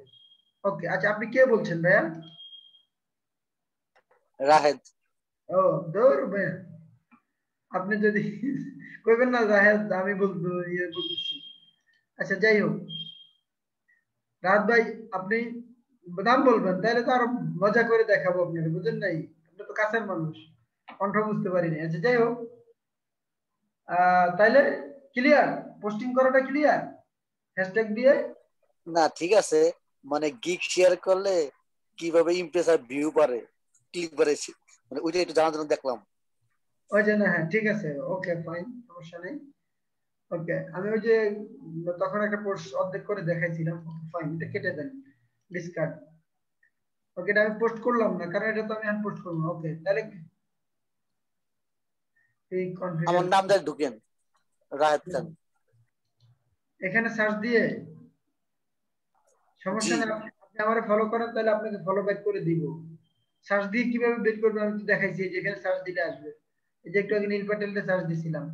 ওকে, আচ্ছা আপনি কে বলছেন ভাইয়া? রাহেদ। ও দৌর ভাইয়া, আপনি যদি কইবেন না রাহেদ আমি বলবো বলতেছি। আচ্ছা যাই হোক, রাহাত ভাই আপনি নাম বলবেন তাহলে তো আরো মজা করে দেখাবো আপনাকে, বুঝেন নাই? আপনি তো কাছের মানুষ, কণ্ঠ বুঝতে পারিনি। আচ্ছা যাই হোক, তাইলে ক্লিয়ার, পোস্টিং করাটা ক্লিয়ার হ্যাশট্যাগ দিয়ে? না ঠিক আছে, মানে গিগ শেয়ার করলে কিভাবে ইমপ্রেস আর ভিউ বাড়ে, ক্লিক বাড়ে, মানে ওইটা একটু জানার জন্য দেখলাম। ওই যে না, হ্যাঁ ঠিক আছে, ওকে ফাইন, সমস্যা নেই। ওকে, আমি ওই যে তখন একটা পোস্ট অর্ধেক করে দেখাইছিলাম, ফাইন, এটা কেটে দেন, ডিসকার্ড। ওকে, এটা আমি পোস্ট করলাম না কারণ এটা তো আমি পোস্ট করবো। ওকে তাহলে এই আমার কনফিগার নামটা ঢুকেন, রাহেদ খান। এখানে সার্চ দিয়ে সমস্যা জি নেই, আপনি আমারে ফলো করেন তাহলে আপনাকে ফলো ব্যাক করে দিব। সার্চ দিয়ে কিভাবে বের করবেন আমি তো দেখাইছি, যেখানে সার্চ দিলে আসবে। এই যে একটু আগে নীল প্যাটেলটা সার্চ দিছিলাম।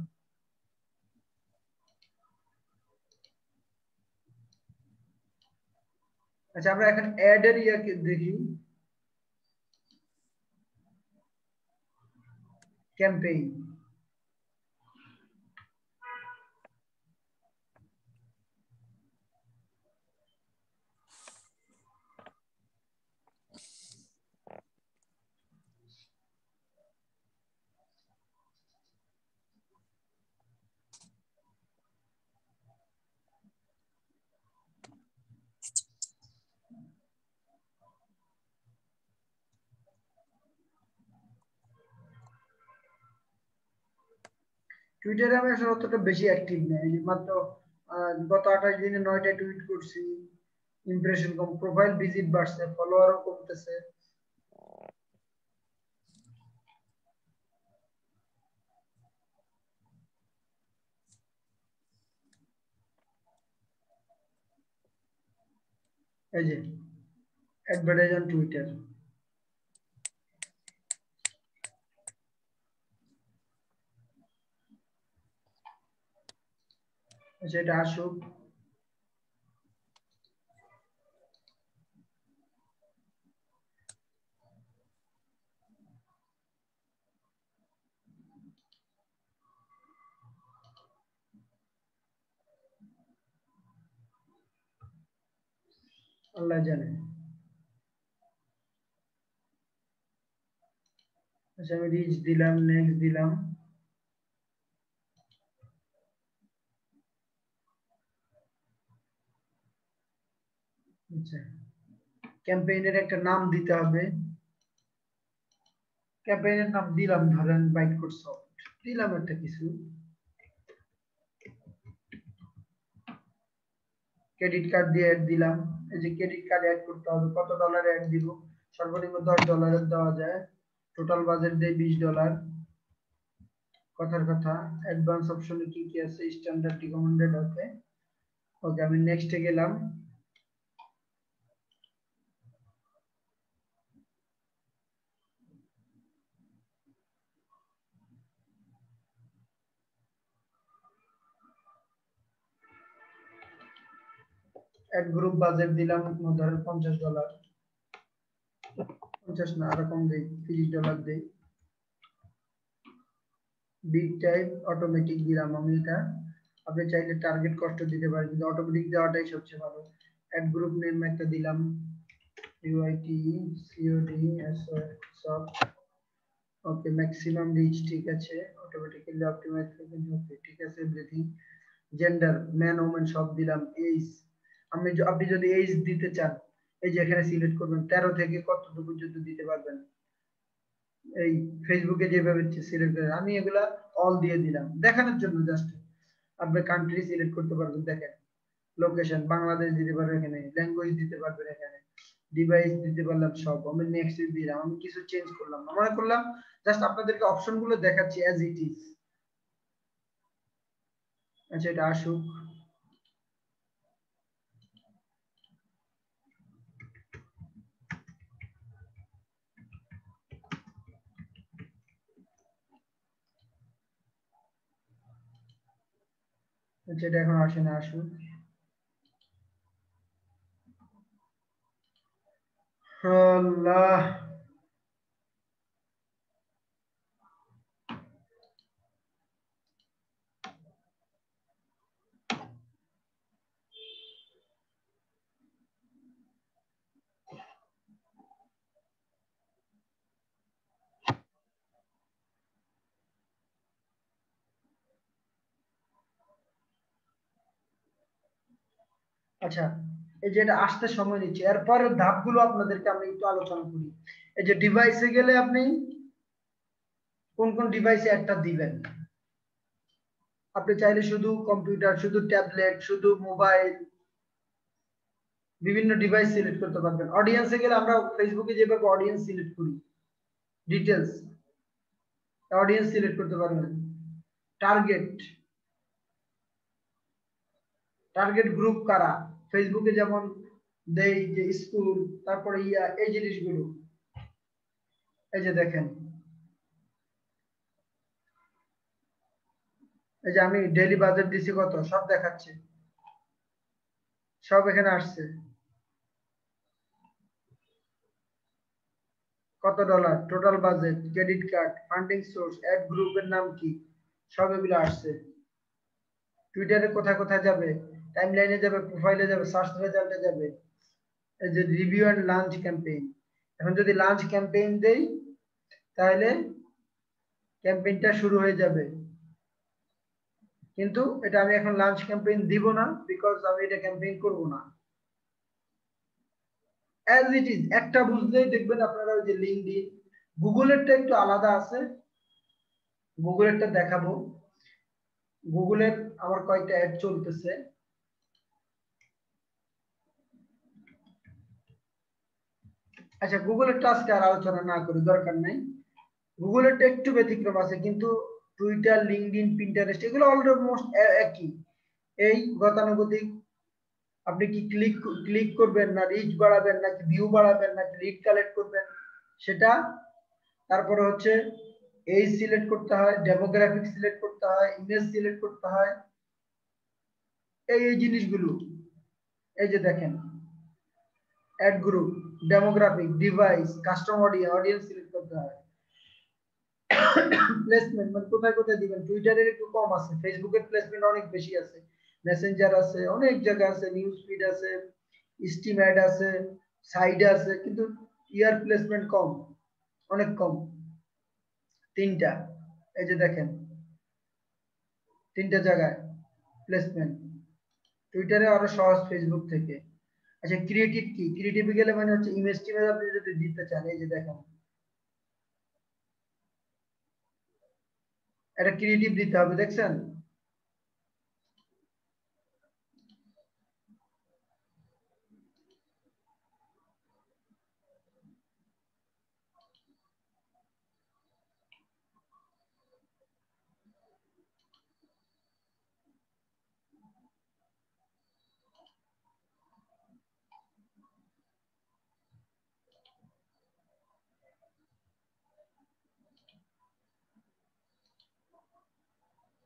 আচ্ছা আমরা এখন অ্যাড এর ইয়াকে দেখি, ক্যাম্পেইন। টুইটারে আমি আসলে অতটা বেশি অ্যাক্টিভ না, এই যে মাত্র গত 28 দিনে 9টা টুইট করছি, ইমপ্রেশন কম, প্রোফাইল ভিজিট বাড়ছে, ফলোয়ারও কমতেছে। এই যে অ্যাডভার্টাইজ অন টুইটার, আচ্ছা এটা আসুক। আল্লাহ জানে। আচ্ছা আমি রিচ দিলাম, নেক্সট দিলাম। আচ্ছা ক্যাম্পেইনের একটা নাম দিতে হবে, ক্যাম্পেইনের নাম দিলাম ধরেন বাইট কোড সফট, দিলাম একটা কিছু। ক্রেডিট কার্ড দিয়ে অ্যাড দিলাম, এই যে ক্রেডিট কার্ড অ্যাড করতে হবে, কত ডলার অ্যাড দিব? সর্বনিম্ন $10 দেওয়া যায়, টোটাল বাজেট দেয় $20। কথার কথা, অ্যাডভান্স অপশনে কি কি আছে? স্ট্যান্ডার্ড, রিকমেন্ডেড, ওকে। ওকে আমি নেক্সটে গেলাম। অ্যাড গ্রুপ বাজেট দিলাম ধরেন $50, 50 না আরো কম দেই, $30 দেই। বিগ টাইপ অটোমেটিক দিলাম আমি এটা, আপনি চাইলে টার্গেট কস্ট দিতে পারেন কিন্তু অটোমেটিক দেওয়াটাই সবচেয়ে ভালো। অ্যাড গ্রুপ নেম একটা দিলাম, UIT COD soft. Okay maximum reach ঠিক আছে, অটোমেটিক্যালি অপটিমাইজ করবেন, ওকে ঠিক আছে এভরিথিং। জেন্ডার ম্যান ওমেন সব দিলাম। এজ আপনি যদি এজ দিতে চান এই যে এখানে সিলেক্ট করবেন 13 থেকে কতটুকু পর্যন্ত দিতে পারবেন। এই ফেসবুকে যেভাবে সিলেক্ট করে আমি এগুলা অল দিয়ে দিলাম দেখানোর জন্য, জাস্ট আপনি কান্ট্রি সিলেক্ট করতে পারবেন। দেখেন লোকেশন বাংলাদেশ দিতে পারবেন, এখানে ল্যাঙ্গুয়েজ দিতে পারবেন, এখানে ডিভাইস দিতে পারলাম সব। আমি নেক্সট দিলাম, আমি কিছু চেঞ্জ করলাম না, মনে করলাম জাস্ট আপনাদেরকে অপশন গুলো দেখাচ্ছি অ্যাজ ইট ইজ। আচ্ছা এটা আসুক। আচ্ছা এটা এখন আসে না, আসুক। আল্লাহ আচ্ছা এই যে এটা আসতে সময় নিচ্ছে, এরপরের ধাপগুলো আপনাদেরকে আমি একটু আলোচনা করি। এই যে ডিভাইসে গেলে আপনি কোন কোন ডিভাইসে একটা দিবেন। আপনি চাইলে শুধু কম্পিউটার, শুধু ট্যাবলেট, শুধু মোবাইল, বিভিন্ন ডিভাইস সিলেক্ট করতে পারবেন। অডিয়েন্সে গেলে আমরা ফেসবুকে যেভাবে অডিয়েন্স সিলেক্ট করি, ডিটেলস অডিয়েন্স সিলেক্ট করতে পারবেন। টার্গেট, টার্গেট গ্রুপ কারা, ফেসবুকে যেমন দেই যে স্কুল, তারপরে এই জিনিসগুলো। এই যে দেখেন, এই যে আমি ডেইলি বাজেট দিছি কত, সব দেখাচ্ছে, সব এখানে আসছে। কত dollar, total budget, credit card, funding source, ad গ্রুপের নাম কি, সব এগুলো আসছে। টুইটারে কোথায় কোথায় যাবে, টাইমলাইনে যাবে, প্রোফাইলে যাবে, সার্চ রেজাল্টে যাবে। এই যে রিভিউ এন্ড লাঞ্চ ক্যাম্পেইন, এখন যদি লাঞ্চ ক্যাম্পেইন দেই তাহলে ক্যাম্পেইনটা শুরু হয়ে যাবে, কিন্তু এটা আমি এখন লাঞ্চ ক্যাম্পেইন দিব না, বিকজ আমি এটা ক্যাম্পেইন করব না। অ্যাজ ইট ইজ একটা বুঝলেই দেখবেন আপনারা ওই যে লিঙ্কডইন, গুগলেরটা একটু আলাদা আছে, গুগলেরটা দেখাবো। গুগলের আমার কয়েকটা অ্যাড চলতেছে। আচ্ছা গুগলেরটা আজকে আর আলোচনা না করি, দরকার নাই। গুগলেরটা একটু ব্যতিক্রম আছে, কিন্তু টুইটার, লিঙ্কডইন, পিন্টারেস্ট এগুলো অলমোস্ট একই। এই গতানুগতিক আপনি কি ক্লিক করবেন, না রিচ বাড়াবেন, নাকি ভিউ বাড়াবেন, নাকি লিড কালেক্ট করবেন সেটা। তারপরে হচ্ছে এই সিলেক্ট করতে হয়, ডেমোগ্রাফিক সিলেক্ট করতে হয়, ইমেজ সিলেক্ট করতে হয়, এই জিনিসগুলো। এই যে দেখেন add group, demographic, device, custom audience select করতে হয়। প্লেসমেন্ট মানে কোথায় কোথায় দিবেন, টুইটারের একটু কম আছে, ফেসবুকের প্লেসমেন্ট অনেক বেশি আছে, মেসেঞ্জার আছে, অনেক জায়গা আছে, নিউজ ফিড আছে, স্টিম অ্যাড আছে, সাইড আছে, কিন্তু ইয়ার প্লেসমেন্ট কম, অনেক কম, তিনটা। এই যে দেখেন তিনটা জায়গায় প্লেসমেন্ট, টুইটারে আরো সহজ ফেসবুক থেকে। আচ্ছা ক্রিয়েটিভ কি, ক্রিয়েটিভ গেলে মানে হচ্ছে ইমেজ টিমেজ আপনি যদি দিতে চান, এই যে দেখেন এটা ক্রিয়েটিভ দিতে হবে, দেখছেন।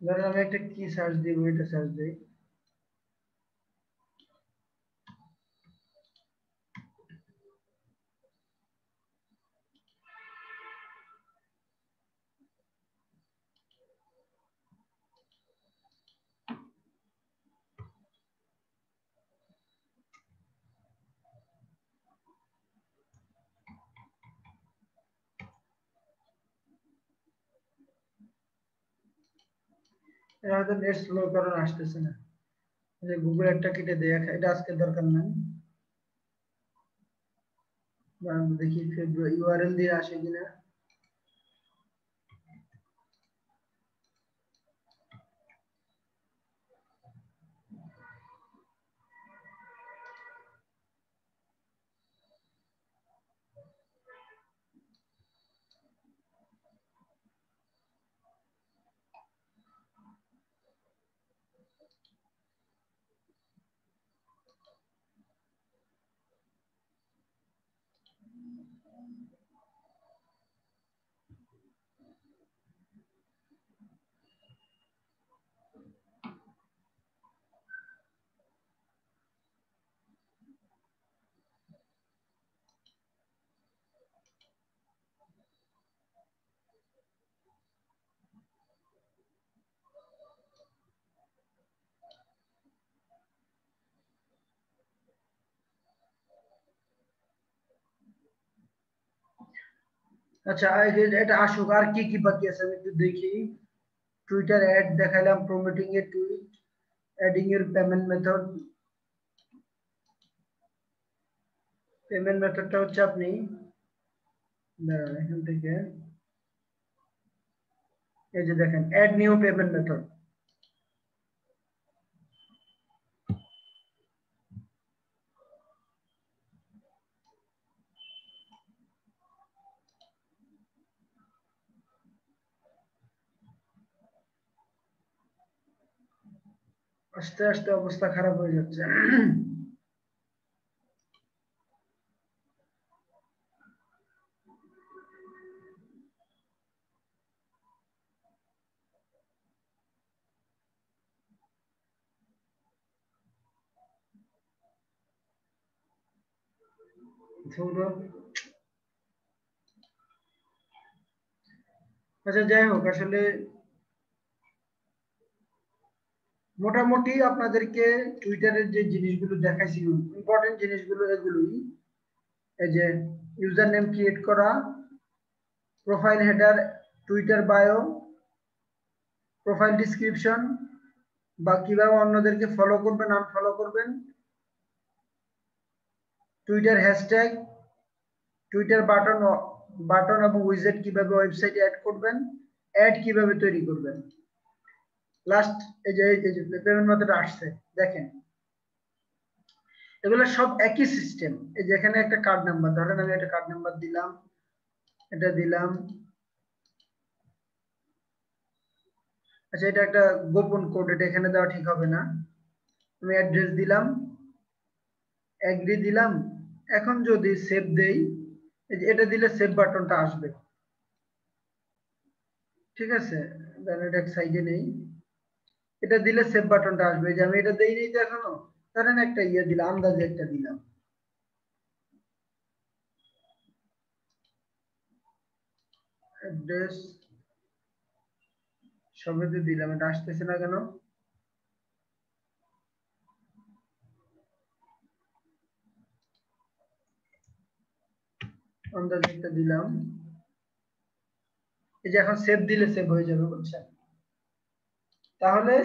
ধরেন আমি একটা কি সার্চ দিব, এটা সার্চ দিই, এটা হয়তো নেট স্লো কারণ আসতেছে না। যে গুগল একটা কেটে দেয়া, এটা আজকে দরকার নাই। দেখি ফেব্রুয়ারি ইউআরএল দিয়ে আসে কিনা। আচ্ছা এটা আসুক, আর কি কি বাকি আছে আমি একটু দেখি। টুইটার অ্যাড দেখাইলাম, প্রমোটিং এ টুইট, অ্যাডিং এর পেমেন্ট মেথডটা হচ্ছে আপনি এখান থেকে এই যে দেখেন অ্যাড নিউ পেমেন্ট মেথড। আস্তে আস্তে অবস্থা খারাপ হয়ে যাচ্ছে। আচ্ছা যাই হোক, আসলে মোটামুটি আপনাদেরকে টুইটারের যে জিনিসগুলো দেখাইছি, ইম্পর্টেন্ট জিনিসগুলো এগুলোই। এই যে ইউজার নেম ক্রিয়েট করা, profile header, Twitter bio, profile description, বা কিভাবে অন্যদেরকে ফলো করবেন আনফলো করবেন, টুইটার হ্যাশট্যাগ, টুইটার বাটন এবং উইজেট কিভাবে ওয়েবসাইটে অ্যাড করবেন, অ্যাড কিভাবে তৈরি করবেন। লাস্ট এই যে পেমেন্ট মেথড আসছে দেখেন, এগুলো সব একই সিস্টেম। এই যে এখানে একটা কার্ড নাম্বার, ধরেন আমি একটা কার্ড নাম্বার দিলাম, এটা দিলাম। আচ্ছা এটা একটা গোপন কোড, এটা এখানে দেওয়া ঠিক হবে না। আমি অ্যাড্রেস দিলাম, এগ্রি দিলাম। এখন যদি সেভ দেই, এটা দিলে সেভ বাটনটা আসবে, ঠিক আছে। এটা সাইডে নেই, এটা দিলে সেভ বাটনটা আসবে। যে আমি এটা দেই নাই তো এখনো, ধরেন একটা ইয়ে দিলাম, আন্দাজে একটা দিলাম, অ্যাড্রেস সবেতে দিলাম। এটা আসতেছে না কেন? আন্দাজে একটা দিলাম। এই যে এখন সেভ দিলে সেভ হয়ে যাবে, বুঝছেন? তাহলে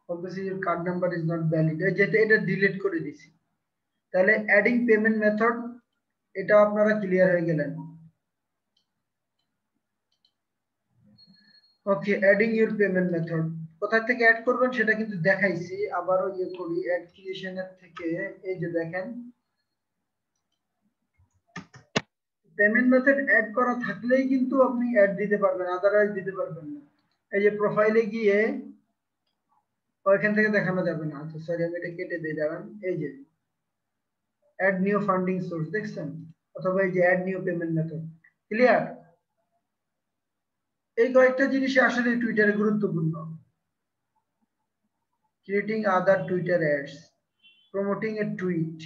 obviously your card number is not valid, যেটা এটা ডিলিট করে দিছি। তাহলে অ্যাডিং পেমেন্ট মেথড, এটা আপনারা ক্লিয়ার হয়ে গেলেন। ওকে, অ্যাডিং ইউর পেমেন্ট মেথড কোথা থেকে অ্যাড করবেন সেটা কিন্তু দেখাইছি। আবারও ইয়ে করি, অ্যাড ক্রিয়েশনের থেকে এই যে দেখেন পেমেন্ট মেথড অ্যাড করা থাকলেই কিন্তু আপনি অ্যাড দিতে পারবেন, আদারওয়াইজ দিতে পারবেন না। এই যে প্রোফাইলে গিয়ে ওইখান থেকে দেখানো যাবে না। আচ্ছা সরি, আমি এটা কেটে দিয়ে যাবেন। এই যে অ্যাড নিউ ফান্ডিং সোর্স দেখছেন, অথবা এই যে add new payment method. Clear? এই কয়েকটা জিনিস আসলে টুইটারে গুরুত্বপূর্ণ। Creating other Twitter ads, promoting a tweet,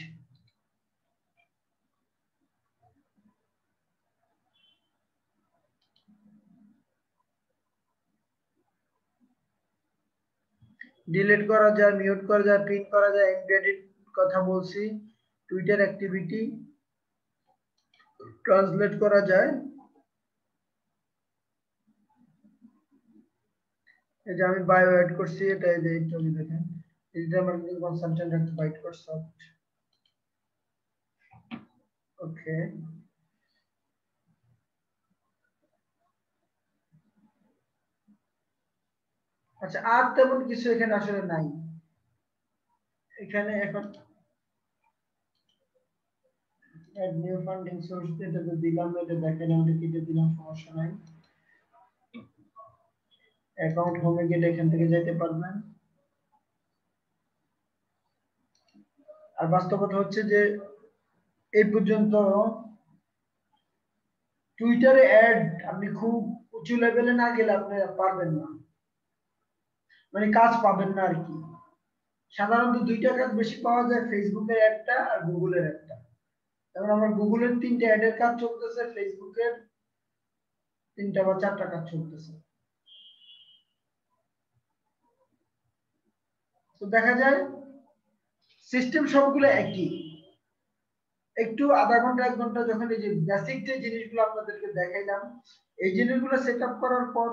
delete করা যায়, মিউট করা যায়, পিন করা যায়, এমবেডেড কথা বলছি, টুইটার অ্যাক্টিভিটি ট্রান্সলেট করা যায়। এই যে আমি বায়ো অ্যাড করছি, এটা এই যে একটু দেখেন, ডিজিটাল মার্কেটিং কনসালটেন্ট একটা বাইট কোর্স সফট। ওকে, আচ্ছা আর তেমন কিছু এখানে আসলে নাই। এখানে এখন অ্যাড নিউ ফান্ডিং সোর্স এটা তো দিলাম, এটা দেখেন আমি কেটে দিলাম, সমস্যা নাই। অ্যাকাউন্ট হোমে গিয়ে এখান থেকে যেতে পারবেন। আর বাস্তবতা হচ্ছে যে এই পর্যন্ত টুইটারে অ্যাড আপনি খুব উঁচু লেভেলে না গেলে আপনি পারবেন না, মানে কাজ পাবেন না আর কি। সাধারণত দুইটা কাজ বেশি পাওয়া যায়, ফেসবুকের অ্যাডটা আর গুগলের অ্যাডটা। যেমন আমার গুগলের 3টে অ্যাডের কাজ চলতেছে, ফেসবুকের 3টা বা 4টা কাজ চলতেছে। তো দেখা যায় সিস্টেম সবগুলো একই। একটু আধা ঘন্টা 1 ঘন্টা যখন এই যে বেসিক যে জিনিসগুলো আপনাদেরকে দেখাইলাম, এই জিনিসগুলো সেট আপ করার পর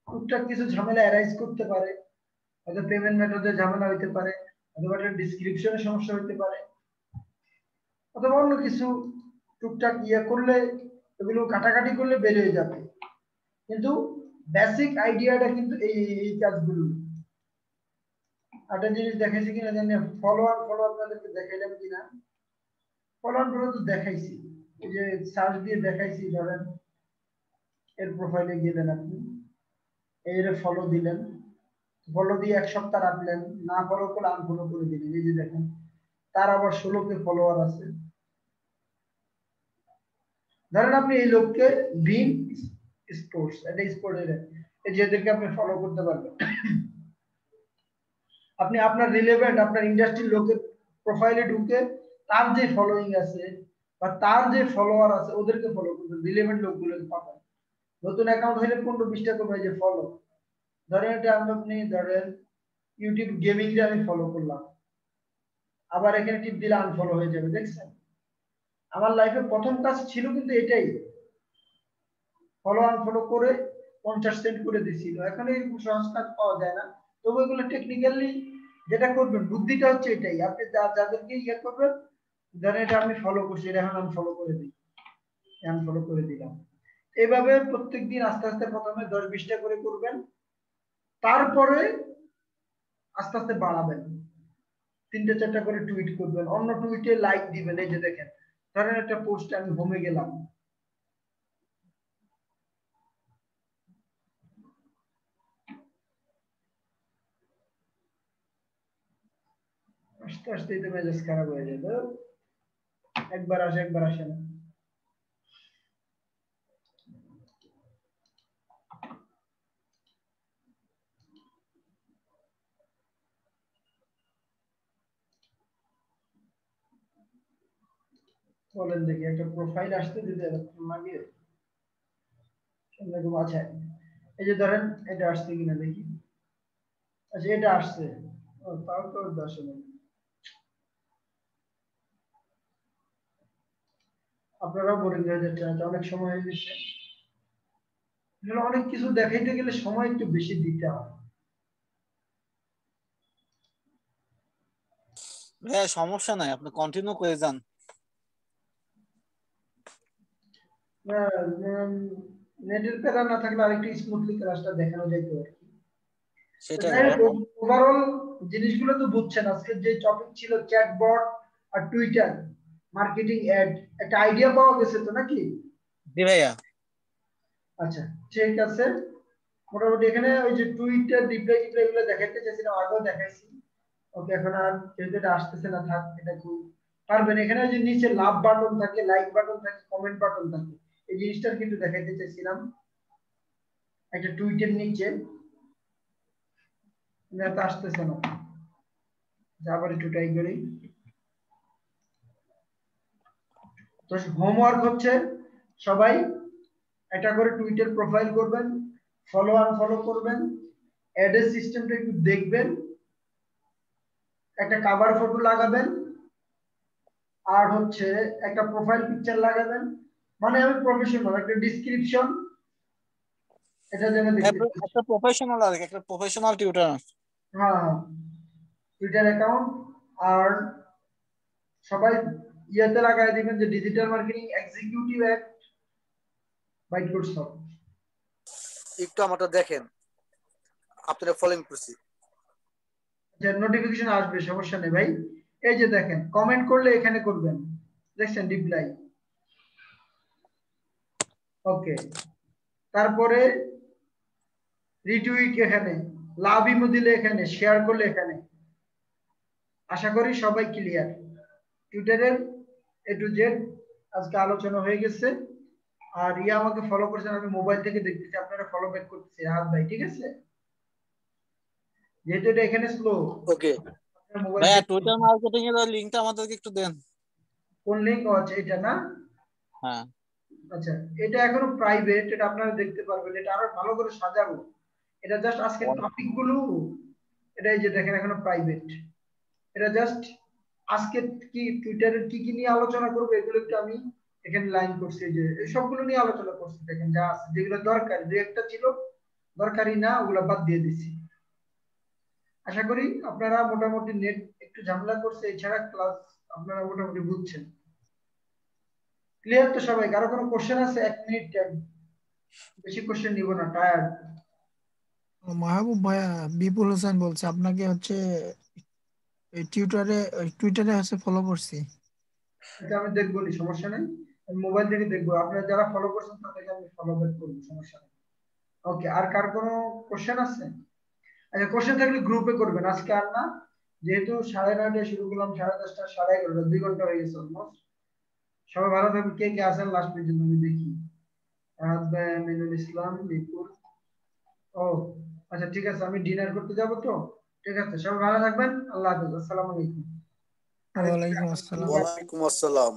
টুকটাক কিছু ঝামেলা অ্যারাইজ করতে পারে, হয়তো পেমেন্ট মেথডে ঝামেলা হইতে পারে, অথবা একটা ডিসক্রিপশনে সমস্যা হইতে পারে, অথবা অন্য কিছু টুকটাক করলে এগুলো কাটাকাটি করলে বের হয়ে যাবে। কিন্তু বেসিক আইডিয়াটা কিন্তু এই কাজগুলো। একটা জিনিস দেখাইছি কিনা জানি, ফলো আপনাদেরকে দেখাইলাম কিনা, ফলো গুলো তো দেখাইছি, এই যে সার্চ দিয়ে দেখাইছি। ধরেন এর প্রোফাইলে গেলেন, আপনি এর ফলো দিলেন, ফলো দিয়ে 1 সপ্তাহ রাখলেন, না ফলো করলে আনফলো করে দিলেন। এই যে দেখেন তার আবার 16কে ফলোয়ার আছে। ধরেন আপনি এই লোককে ভীম স্পোর্টস, এটা স্পোর্টের, এই যেদেরকে আপনি ফলো করতে পারবেন, আপনি আপনার রিলেভেন্ট আপনার ইন্ডাস্ট্রির লোকের প্রোফাইলে ঢুকে তার যে ফলোইং আছে বা তার যে ফলোয়ার আছে ওদেরকে ফলো করবেন, রিলেভেন্ট লোকগুলোকে পাবেন। নতুন অ্যাকাউন্ট হলে 15-20টা করবে যে ফলো। ধরেন এটা আপনি ধরেন ইউটিউব গেমিং যে আমি ফলো করলাম, আবার এখানে টিপ দিলে আনফলো হয়ে যাবে। দেখছেন আমার লাইফে প্রথম কাজ ছিল কিন্তু এটাই, ফলো আনফলো করে 50 সেন্ট করে দিছিল। এখন এই সহজ কাজ পাওয়া যায় না, তবে এগুলো টেকনিক্যালি যেটা করবেন বুদ্ধিটা হচ্ছে এটাই। আপনি যাদেরকে করবেন, ধরেন এটা আমি ফলো করছি, এটা এখন আনফলো করে দিই, আনফলো করে দিলাম। এইভাবে প্রত্যেকদিন আস্তে আস্তে প্রথমে 10-20টা করে করবেন, তারপরে আস্তে আস্তে বাড়াবেন। 3-4টা করে টুইট করবেন, অন্য টুইটে লাইক দিবেন। এই যে দেখেন ধরেন একটা পোস্টে আমি হোমে গেলাম, আস্তে আস্তে তো মেজাজ খারাপ হয়ে যাবে। একবার আসে না। বলেন দেখি, একটা প্রোফাইল আসতে দিতে এরকম লাগে? আচ্ছা এই যে ধরেন এটা আসছে কিনা দেখি। আচ্ছা এটা আসছে, তাও তো আসে না। আপনারা বোরিং হয়ে যাচ্ছেন, অনেক সময় হয়ে গেছে। অনেক কিছু দেখাইতে গেলে সময় একটু বেশি দিতে হয়। হ্যাঁ সমস্যা নাই, আপনি কন্টিনিউ করে যান। নেটের প্যারা না থাকলে আরেকটু স্মুথলি ক্লাসটা দেখানো যাইত আর কি। সেটাই ওভারঅল জিনিসগুলো তো বুঝছেন। আজকে যে টপিক ছিল চ্যাটবট আর টুইটার মার্কেটিং অ্যাড, একটা আইডিয়া পাওয়া গেছে তো নাকি? জি ভাইয়া। আচ্ছা ঠিক আছে, মোটামুটি এখানে ওই যে টুইটার রিপ্লাই এগুলো দেখাইতে চাইছিলাম, আগেও দেখাইছি। ওকে এখন আর যেহেতু এটা আসতেছে না থাক, এটা খুব পারবেন। এখানে যে নিচে লাভ বাটন থাকে, লাইক বাটন থাকে, কমেন্ট বাটন থাকে, এই জিনিসটা কিন্তু দেখাইতে চাইছিলাম একটা টুইটের নিচে। এটা আসতেছে না, আবার একটু ট্রাই করি। তো হোমওয়ার্ক হচ্ছে সবাই একটা করে টুইটার প্রোফাইল করবেন, ফলো আনফলো করবেন, অ্যাডের সিস্টেমটা একটু দেখবেন, একটা কভার ফটো লাগাবেন, আর হচ্ছে একটা প্রোফাইল পিকচার লাগাবেন। মানে আমি প্রফেশনাল একটা ডেসক্রিপশন, এটা যেন দেখতে একটা প্রফেশনাল আর একটা প্রফেশনাল টিউটর। হ্যাঁ টুইটার অ্যাকাউন্ট। আর সবাই ইয়েতে লাগাই দিবেন যে digital marketing executive act byte course সব। একটু আমারটা দেখেন, আপনারা ফলোইং করছি। যে নোটিফিকেশন আসবে, সমস্যা নেই ভাই। এই যে দেখেন কমেন্ট করলে এখানে করবেন, দেখছেন রিপ্লাই। ওকে, তারপরে রিটুইট এখানে, লাভ ইমো দিলে এখানে, শেয়ার করলে এখানে। আশা করি সবাই ক্লিয়ার। টুইটারের A to Z আজকে আলোচনা হয়ে গেছে। আর ইয়া আমাকে ফলো করছেন, আমি মোবাইল থেকে দেখতেছি, আপনারা ফলো ব্যাক করতেছি রাহাত ভাই, ঠিক আছে? যেহেতু এটা এখানে স্লো, ওকে মোবাইল ভাইয়া টুইটার মার্কেটিং এর লিংকটা আমাদেরকে একটু দেন। কোন লিংক আছে এটা না? হ্যাঁ আচ্ছা, এটা এখনো প্রাইভেট, এটা আপনারা দেখতে পারবেন, এটা আরো ভালো করে সাজাবো। এটা জাস্ট আজকে টপিক গুলো, এটা এই যে দেখেন এখনো প্রাইভেট। এটা জাস্ট আজকে কি টুইটারের কি কি নিয়ে আলোচনা করবো এগুলো একটু আমি এখানে লাইন করছি, যে এই সবগুলো নিয়ে আলোচনা করছি। দেখেন যা আছে, যেগুলো দরকারি, দু একটা ছিল দরকারি না, ওগুলো বাদ দিয়ে দিছি। আশা করি আপনারা মোটামুটি নেট একটু ঝামেলা করছে, এছাড়া ক্লাস আপনারা মোটামুটি বুঝছেন। ক্লিয়ার তো সবাই? কারো কোনো কোশ্চেন আছে? 1 মিনিট টাইম, বেশি কোশ্চেন নিব না, টায়ার্ড। মাহবুব ভাইয়া, বিপুল হোসেন বলছে আপনাকে হচ্ছে টুইটারে হচ্ছে ফলো করছি। এটা আমি দেখবো নি, সমস্যা নেই, আমি মোবাইল থেকে দেখবো। আপনারা যারা ফলো করছেন তাদেরকে আমি ফলো ব্যাক করবো, সমস্যা নেই। ওকে, আর কার কোনো কোশ্চেন আছে? আচ্ছা, কোশ্চেন থাকলে গ্রুপে করবেন, আজকে আর না, যেহেতু 9:30টায় শুরু করলাম, 10:30, 11:30, 2 ঘন্টা হয়ে গেছে অলমোস্ট। সবাই ভালো থাকবেন। কে কে আছেন লাস্ট পর্যন্ত আমি দেখি। রাহাত ভাই, আমিনুল ইসলাম, বিপুল। ও আচ্ছা, ঠিক আছে, আমি ডিনার করতে যাব তো। ঠিক আছে, সবাই ভালো থাকবেন, আল্লাহ হাফেজ, আসসালামু আলাইকুম। ওয়ালাইকুম আসসালাম। ওয়ালাইকুম আসসালাম।